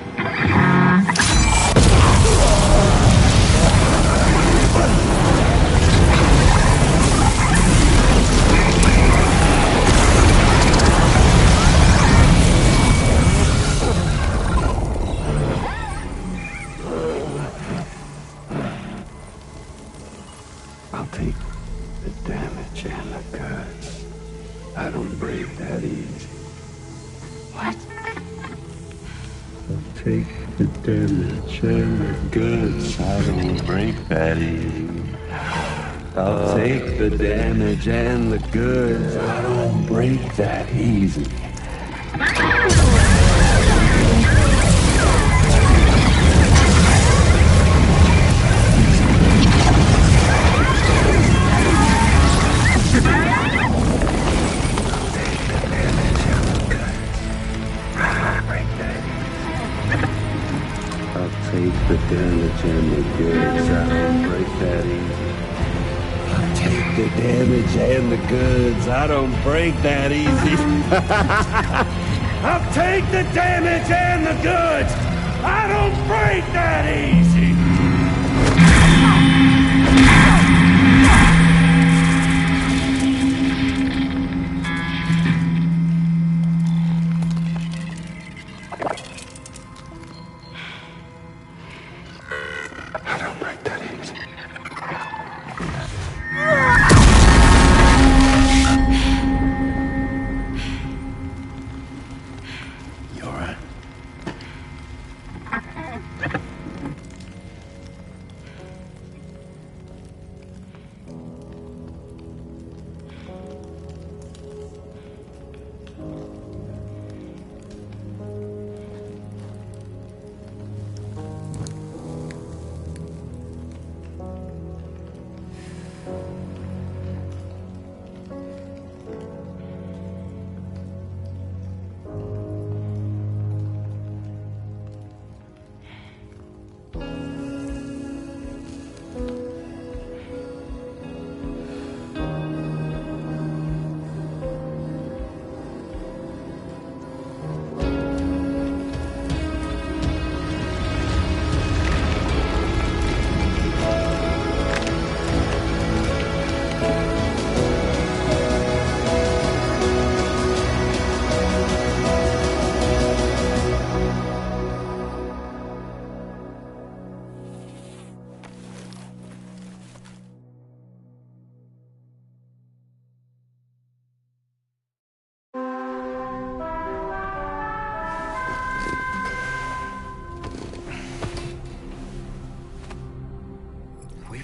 I'll take the damage and the goods. I don't break that easy. What? I'll take the damage and the goods. I don't break that easy. I'll take the damage and the goods. I don't break that easy. Take the damage and the goods. I don't break that easy. I'll take the damage and the goods. I don't break that easy. I'll take the damage and the goods. I don't break that easy.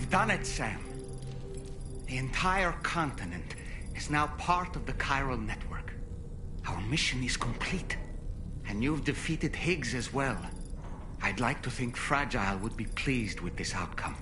We've done it, Sam. The entire continent is now part of the chiral network. Our mission is complete. And you've defeated Higgs as well. I'd like to think Fragile would be pleased with this outcome.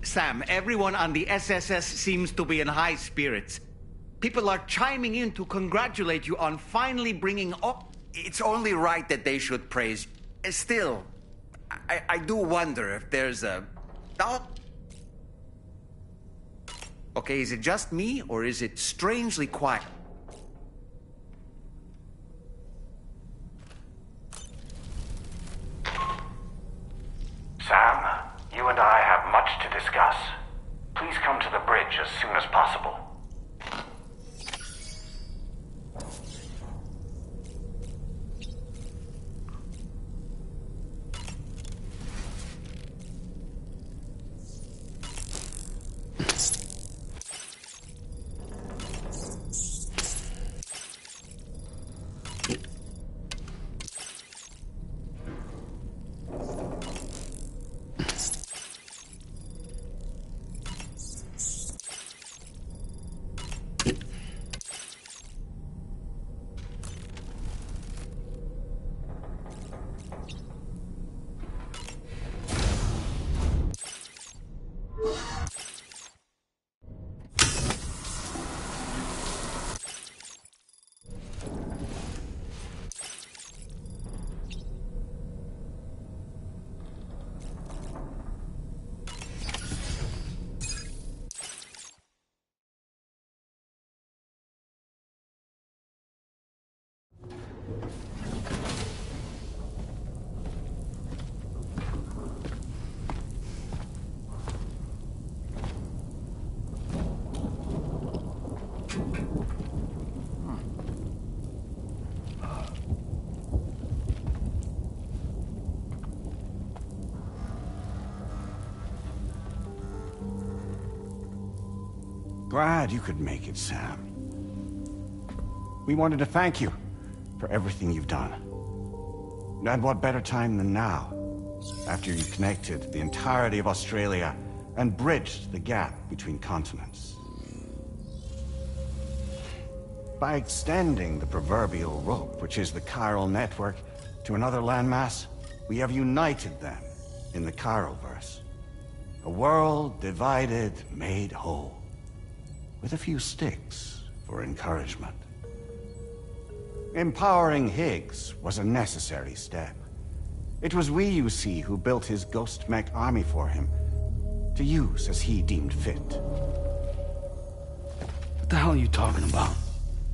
Sam, everyone on the SSS seems to be in high spirits. People are chiming in to congratulate you on finally bringing up. It's only right that they should praise you. Still, I do wonder if there's a... Okay, is it just me, or is it strangely quiet? Sam, you and I have much to discuss. Please come to the bridge as soon as possible. Glad you could make it, Sam. We wanted to thank you for everything you've done. And what better time than now, after you connected the entirety of Australia and bridged the gap between continents. By extending the proverbial rope, which is the chiral network, to another landmass, we have united them in the Chiroverse. A world divided, made whole. With a few sticks for encouragement. Empowering Higgs was a necessary step. It was we, you see, who built his ghost mech army for him, to use as he deemed fit. What the hell are you talking about?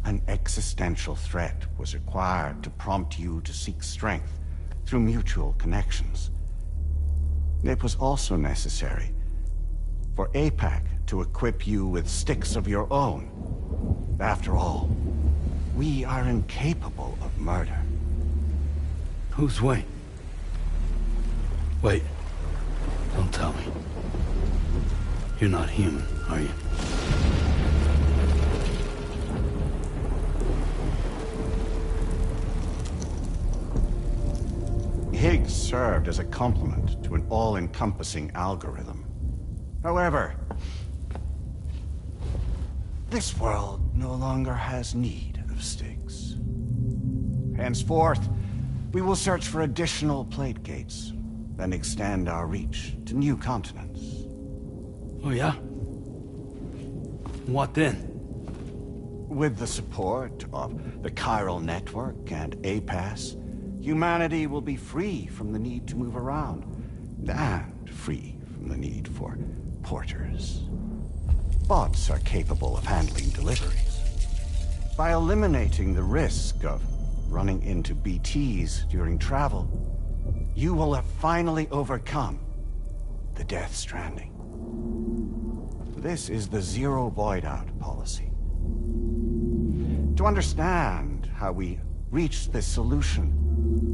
An existential threat was required to prompt you to seek strength through mutual connections. It was also necessary for APAC to equip you with sticks of your own. After all, We are incapable of murder. Who's we? Wait. Don't tell me. You're not human, are you? Higgs served as a complement to an all-encompassing algorithm. However, this world no longer has need of Styx. Henceforth, we will search for additional plate gates, then extend our reach to new continents. Oh yeah? What then? With the support of the chiral network and APAS, humanity will be free from the need to move around, and free from the need for porters. Bots are capable of handling deliveries. By eliminating the risk of running into BTs during travel, you will have finally overcome the Death Stranding. This is the Zero Void Out policy. To understand how we reached this solution,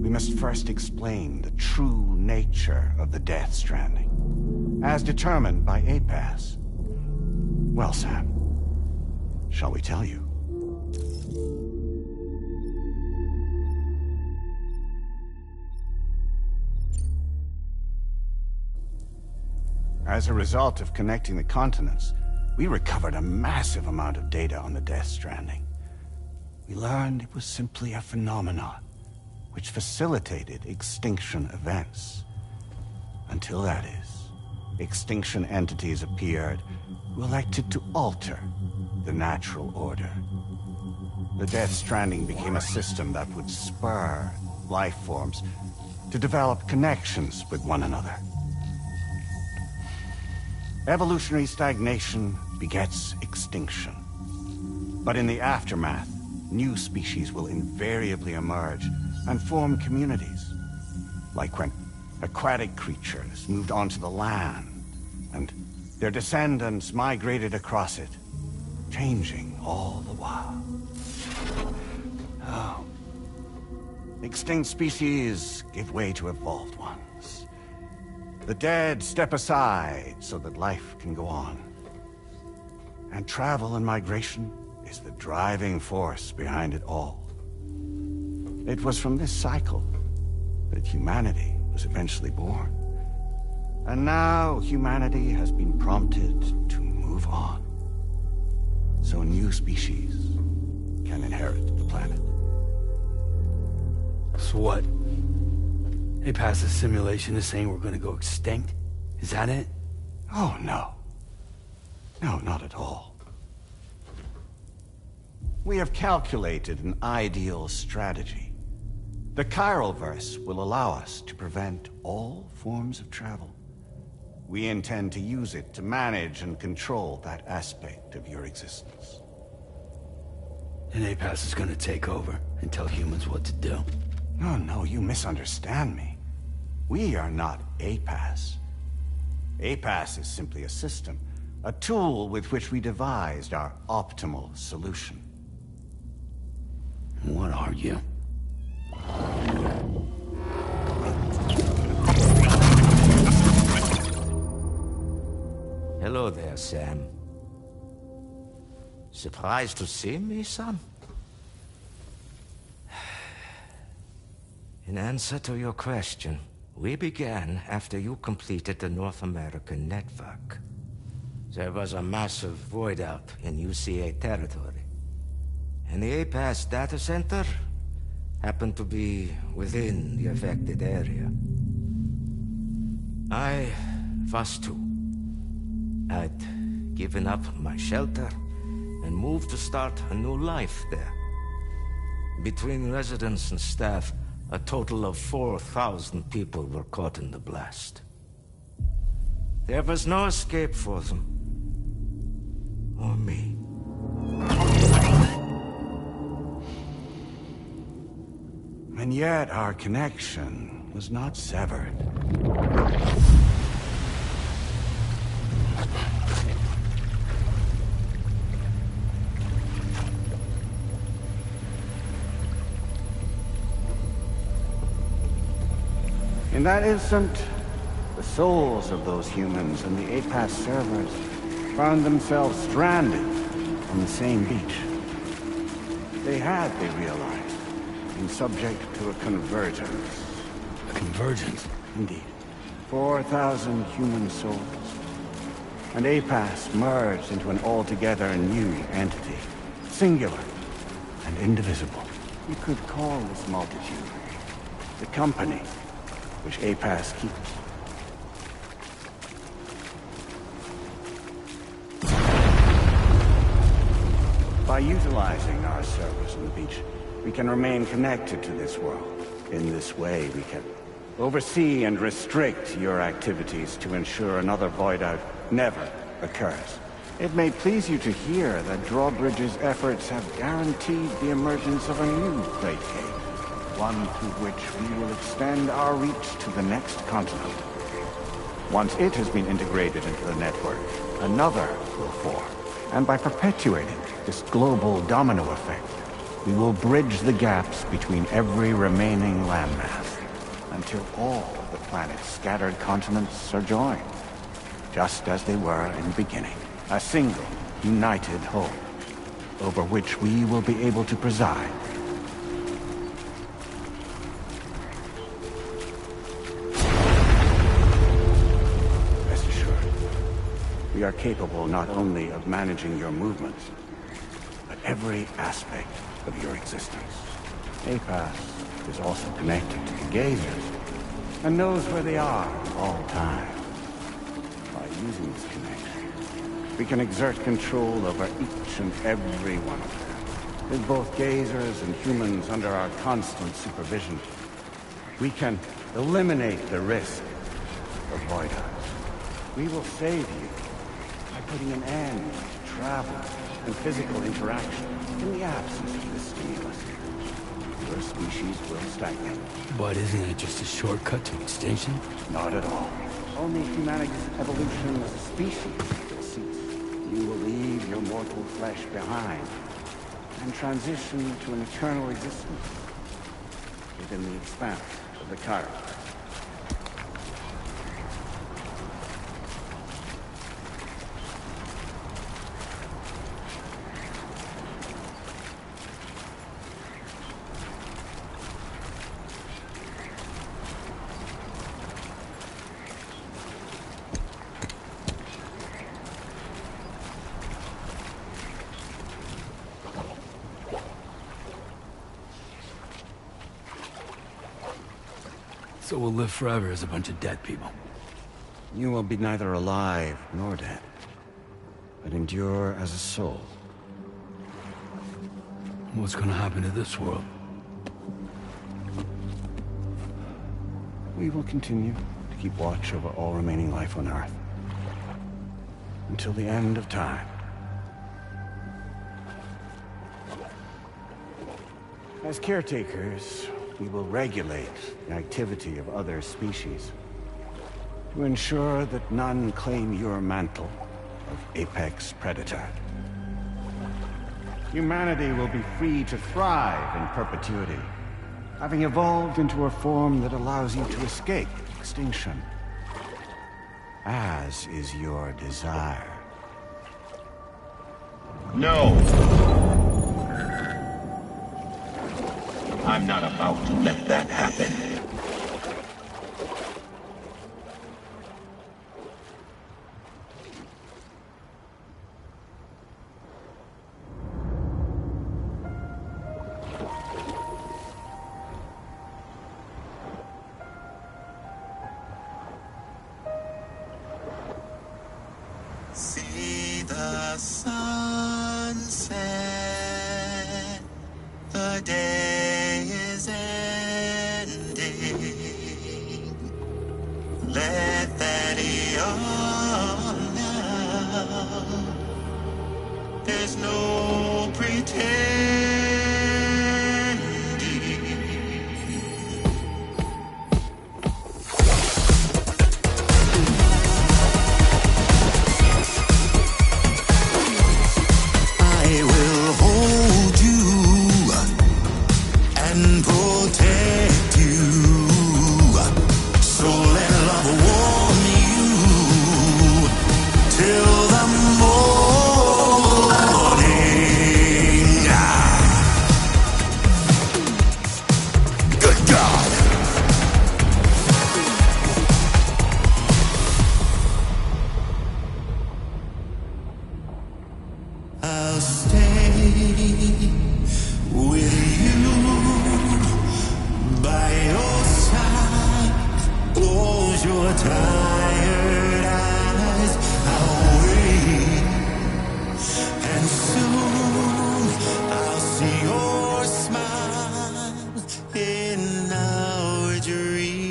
we must first explain the true nature of the Death Stranding, as determined by APAS. Well, Sam, shall we tell you? As a result of connecting the continents, we recovered a massive amount of data on the Death Stranding. We learned it was simply a phenomenon which facilitated extinction events. Until that is, extinction entities appeared who elected to alter the natural order. The Death Stranding became a system that would spur life forms to develop connections with one another. Evolutionary stagnation begets extinction. But in the aftermath, new species will invariably emerge and form communities. Like when aquatic creatures moved onto the land, and their descendants migrated across it, changing all the while. Oh. Extinct species give way to evolved ones. The dead step aside so that life can go on. And travel and migration is the driving force behind it all. It was from this cycle that humanity was eventually born. And now humanity has been prompted to move on. So new species can inherit the planet. So what? APAS's simulation is saying we're gonna go extinct? Is that it? Oh, no. No, not at all. We have calculated an ideal strategy. The Chiralverse will allow us to prevent all forms of travel. We intend to use it to manage and control that aspect of your existence. And APAS is gonna take over and tell humans what to do. No, you misunderstand me. We are not APAS. APAS is simply a system, a tool with which we devised our optimal solution. What are you? Hello there, Sam. Surprised to see me, son? In answer to your question, we began after you completed the North American network. There was a massive void out in UCA territory, and the APAS data center happened to be within the affected area. I was too. I'd given up my shelter and moved to start a new life there. Between residents and staff, a total of 4,000 people were caught in the blast. There was no escape for them. Or me. And yet our connection was not severed. In that instant, the souls of those humans and the APAS servers found themselves stranded on the same beach. They had, they realized, been subject to a convergence. A convergence? Indeed. 4,000 human souls. And APAS merged into an altogether new entity. Singular and indivisible. You could call this multitude the company which APAS keeps. By utilizing our servers on the beach, we can remain connected to this world. In this way, we can oversee and restrict your activities to ensure another void out never occurs. It may please you to hear that Drawbridge's efforts have guaranteed the emergence of a new great cave, one through which we will extend our reach to the next continent. Once it has been integrated into the network, another will form. And by perpetuating this global domino effect, we will bridge the gaps between every remaining landmass until all of the planet's scattered continents are joined, just as they were in the beginning. A single, united whole, over which we will be able to preside. Rest assured, we are capable not only of managing your movements, but every aspect of your existence. APAS is also connected to the Gazers, and knows where they are at all times. By using this connection, we can exert control over each and every one of them. With both Gazers and humans under our constant supervision, we can eliminate the risk of void outs. We will save you by putting an end to travel and physical interaction in the absence of this stimulus. Your species will stagnate. But isn't it just a shortcut to extinction? Not at all. Only humanity's evolution as a species will cease. You will leave your mortal flesh behind and transition to an eternal existence within the expanse of the Cairo. So we'll live forever as a bunch of dead people. You will be neither alive nor dead, but endure as a soul. What's gonna happen to this world? We will continue to keep watch over all remaining life on Earth until the end of time. As caretakers, we will regulate the activity of other species to ensure that none claim your mantle of apex predator. Humanity will be free to thrive in perpetuity, having evolved into a form that allows you to escape extinction, as is your desire. No! I'm not about to let that happen. See the sunset, the day is ending. Let that yawn now. There's no pretending. I will hold you see your smile in our dream.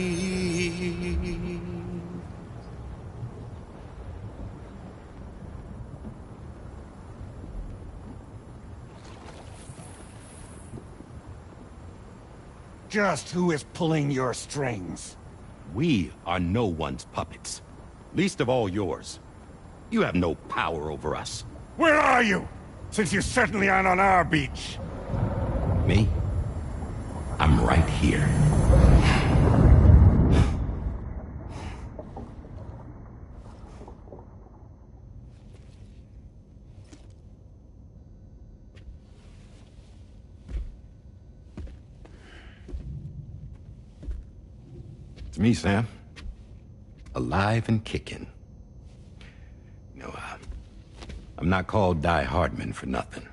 Just who is pulling your strings? We are no one's puppets. Least of all yours. You have no power over us. Where are you? Since you certainly aren't on our beach. Me? I'm right here. It's me, Sam. Alive and kicking. No, I'm not called Die Hardman for nothing.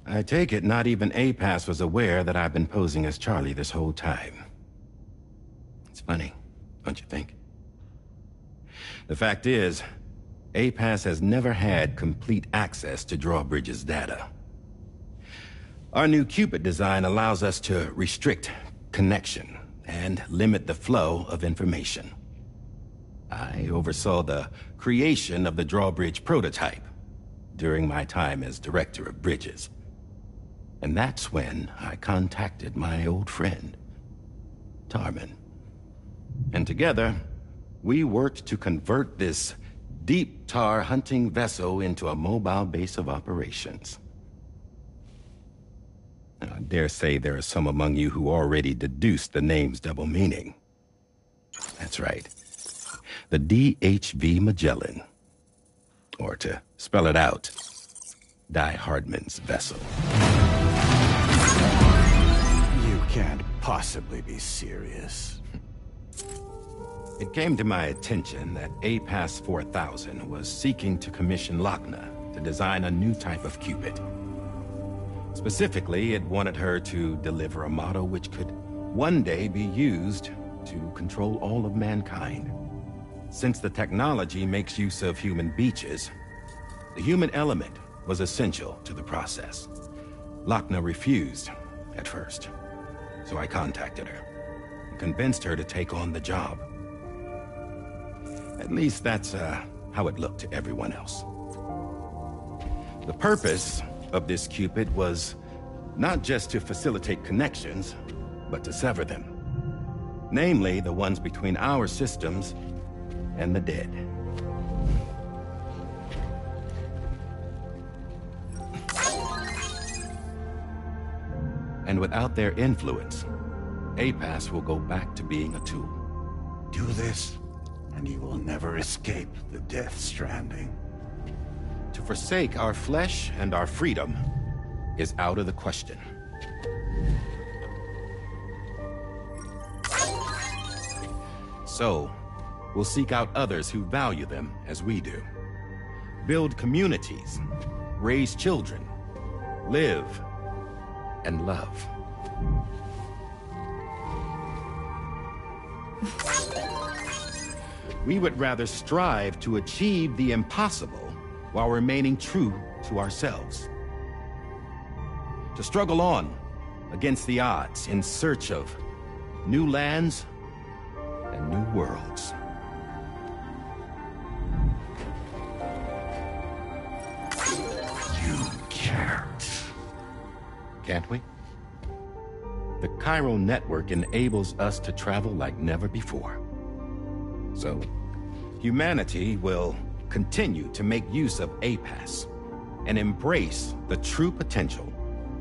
I take it not even APAS was aware that I've been posing as Charlie this whole time. It's funny, don't you think? The fact is, APAS has never had complete access to Drawbridge's data. Our new Cupid design allows us to restrict connection and limit the flow of information. I oversaw the creation of the Drawbridge prototype during my time as Director of Bridges. And that's when I contacted my old friend, Tarman. And together, we worked to convert this deep tar hunting vessel into a mobile base of operations. Now, I dare say there are some among you who already deduced the name's double meaning. That's right. The DHV Magellan. Or to spell it out, Die Hardman's vessel. You can't possibly be serious. It came to my attention that APAS 4000 was seeking to commission Lochna to design a new type of Cupid. Specifically, it wanted her to deliver a model which could one day be used to control all of mankind. Since the technology makes use of human beaches, the human element was essential to the process. Lochna refused at first, so I contacted her and convinced her to take on the job. At least that's how it looked to everyone else. The purpose of this Cupid was not just to facilitate connections, but to sever them. Namely, the ones between our systems and the dead. And without their influence, APAS will go back to being a tool. Do this, and you will never escape the Death Stranding. To forsake our flesh and our freedom is out of the question. So, we'll seek out others who value them as we do. Build communities, raise children, live, and love. We would rather strive to achieve the impossible while remaining true to ourselves. To struggle on against the odds in search of new lands and new worlds. You can't. Can't we? The chiral network enables us to travel like never before. So, humanity will continue to make use of APAS and embrace the true potential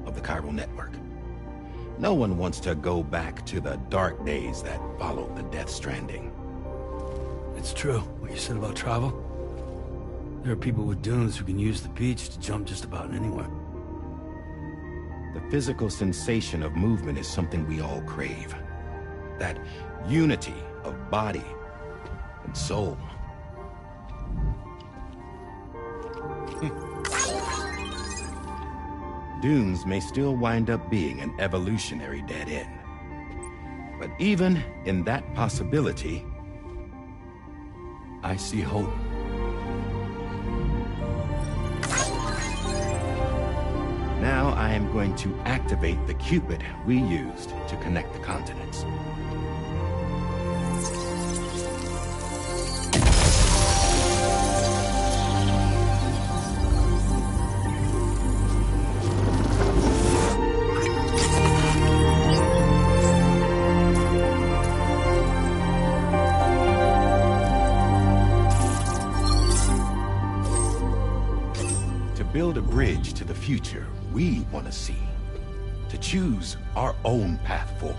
of the chiral network. No one wants to go back to the dark days that followed the Death Stranding. It's true, what you said about travel. There are people with dunes who can use the beach to jump just about anywhere. The physical sensation of movement is something we all crave. That unity of body and soul. dunes may still wind up being an evolutionary dead end. But even in that possibility, I see hope. Now I am going to activate the Cupid we used to connect the continents. Build a bridge to the future we want to see, to choose our own path forward.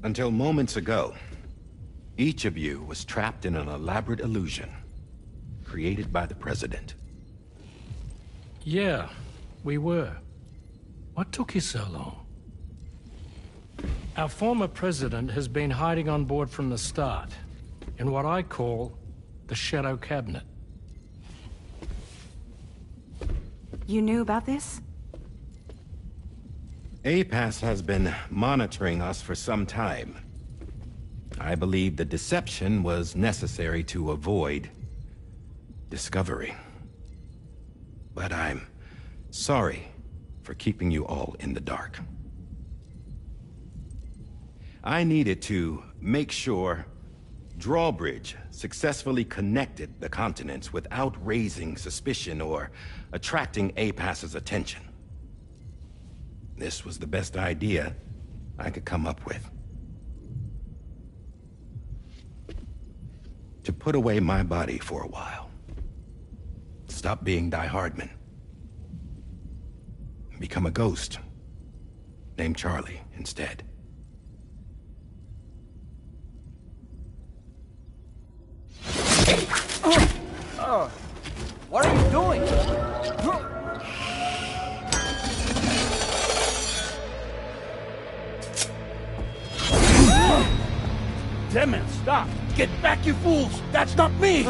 Until moments ago, each of you was trapped in an elaborate illusion created by the President. Yeah, we were. What took you so long? Our former president has been hiding on board from the start, in what I call the Shadow Cabinet. You knew about this? APAS has been monitoring us for some time. I believe the deception was necessary to avoid discovery. But I'm sorry for keeping you all in the dark. I needed to make sure Drawbridge successfully connected the continents without raising suspicion or attracting APAS's attention. This was the best idea I could come up with. To put away my body for a while. Stop being Die Hardman. Become a ghost. Named Charlie instead. What are you doing? Damn man, stop! Get back, you fools! That's not me!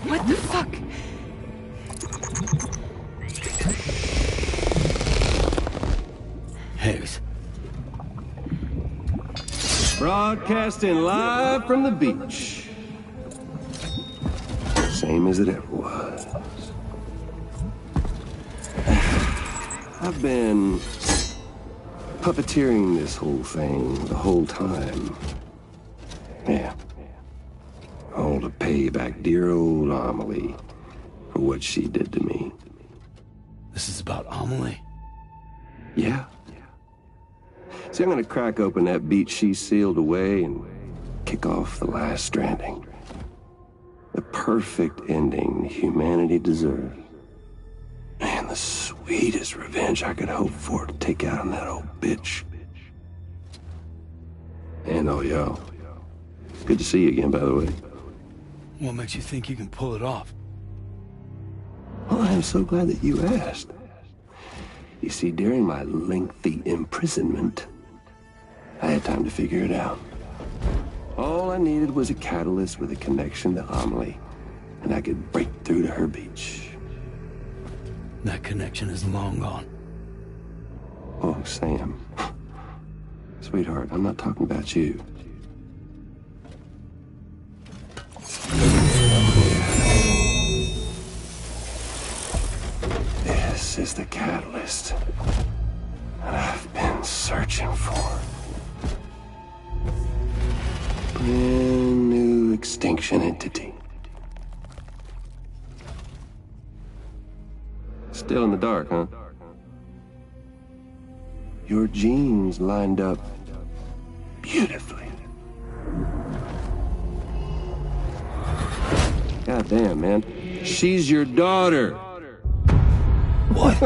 What the fuck? Higgs. Broadcasting live from the beach. Same as it ever was. I've been puppeteering this whole thing the whole time. Yeah. All to pay back dear old Amelie for what she did to me. This is about Amelie? Yeah. See, I'm gonna crack open that beach she sealed away and kick off the last stranding. The perfect ending humanity deserves. Man, the sweetest revenge I could hope for to take out on that old bitch. And all y'all. Good to see you again, by the way. What makes you think you can pull it off? Well, I'm so glad that you asked. You see, during my lengthy imprisonment, I had time to figure it out. All I needed was a catalyst with a connection to Amelie, and I could break through to her beach. That connection is long gone. Oh, Sam. Sweetheart, I'm not talking about you. This is the catalyst that I've been searching for. Brand new extinction entity. Still in the dark, huh? Your genes lined up beautifully. God damn, man. She's your daughter. What?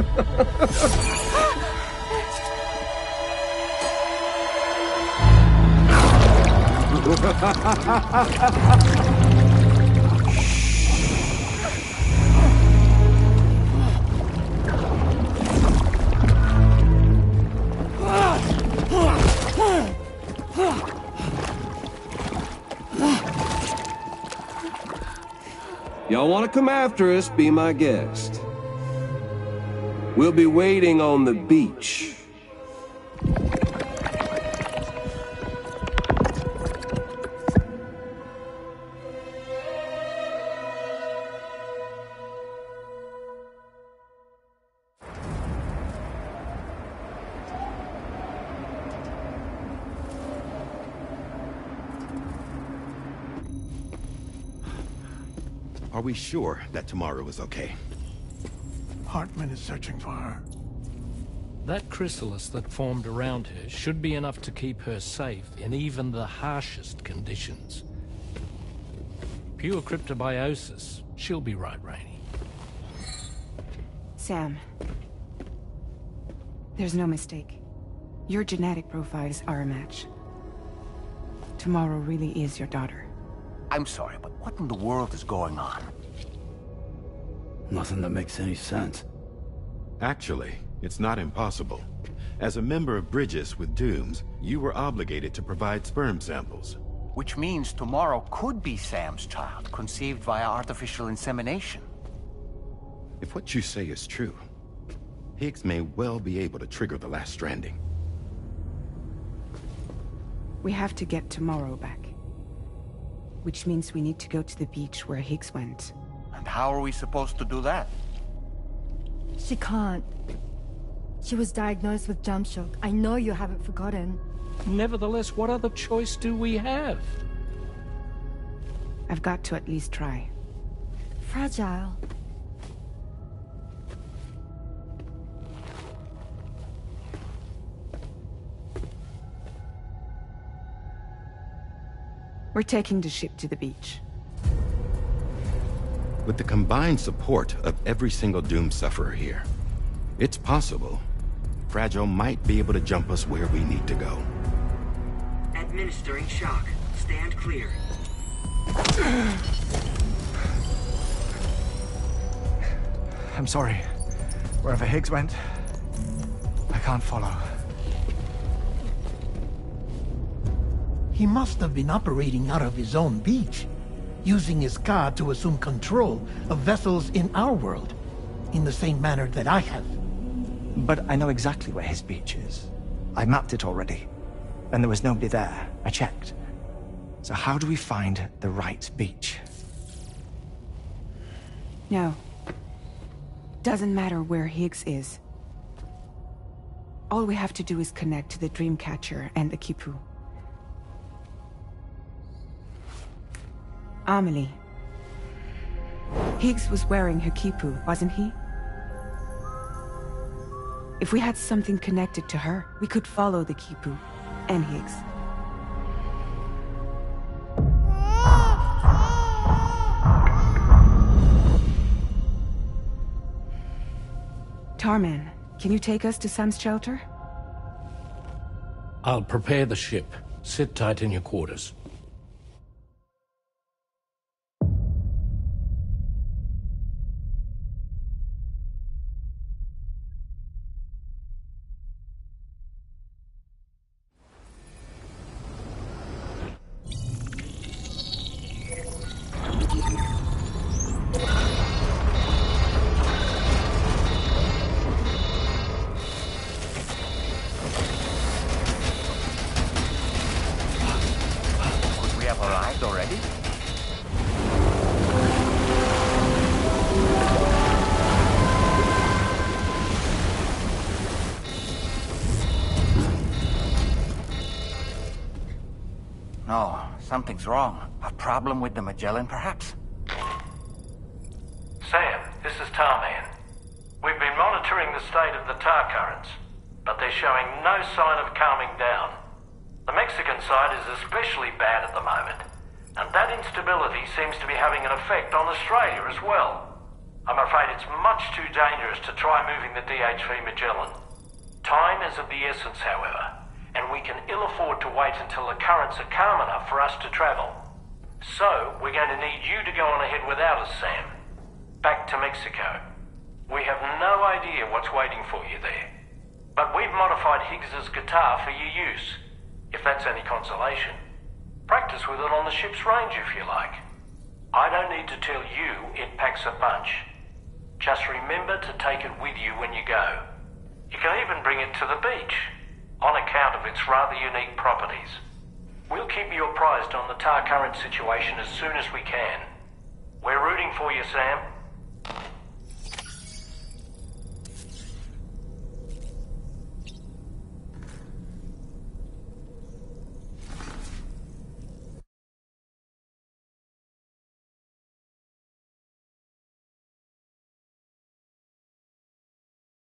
Y'all want to come after us, be my guest. We'll be waiting on the beach. Are we sure that tomorrow is okay? Hartman is searching for her. That chrysalis that formed around her should be enough to keep her safe in even the harshest conditions. Pure cryptobiosis. She'll be right, Rainey. Sam. There's no mistake. Your genetic profiles are a match. Tomorrow really is your daughter. I'm sorry, but what in the world is going on? Nothing that makes any sense. Actually, it's not impossible. As a member of Bridges with Dooms, you were obligated to provide sperm samples. Which means tomorrow could be Sam's child, conceived via artificial insemination. If what you say is true, Higgs may well be able to trigger the last stranding. We have to get Tomorrow back. Which means we need to go to the beach where Higgs went. And how are we supposed to do that? She can't. She was diagnosed with jump shock. I know you haven't forgotten. Nevertheless, what other choice do we have? I've got to at least try. Fragile. We're taking the ship to the beach. With the combined support of every single Doom sufferer here, it's possible Fragile might be able to jump us where we need to go. Administering shock. Stand clear. I'm sorry. Wherever Higgs went, I can't follow. He must have been operating out of his own beach, using his car to assume control of vessels in our world, in the same manner that I have. But I know exactly where his beach is. I mapped it already, and there was nobody there. I checked. So how do we find the right beach? No. Doesn't matter where Higgs is. All we have to do is connect to the Dreamcatcher and the Kipu. Amelie. Higgs was wearing her Kipu, wasn't he? If we had something connected to her, we could follow the Kipu and Higgs. Tarman, can you take us to Sam's shelter? I'll prepare the ship. Sit tight in your quarters. No, something's wrong. A problem with the Magellan, perhaps? Sam, this is Tarman. We've been monitoring the state of the tar currents, but they're showing no sign of calming down. The Mexican side is especially bad at the moment, and that instability seems to be having an effect on Australia as well. I'm afraid it's much too dangerous to try moving the DH3 Magellan. Time is of the essence, however, and we can ill afford to wait until the currents are calm enough for us to travel. So, we're going to need you to go on ahead without us, Sam. Back to Mexico. We have no idea what's waiting for you there. But we've modified Higgs's guitar for your use, if that's any consolation. Practice with it on the ship's range if you like. I don't need to tell you it packs a punch. Just remember to take it with you when you go. You can even bring it to the beach, on account of its rather unique properties. We'll keep you apprised on the tar current situation as soon as we can. We're rooting for you, Sam.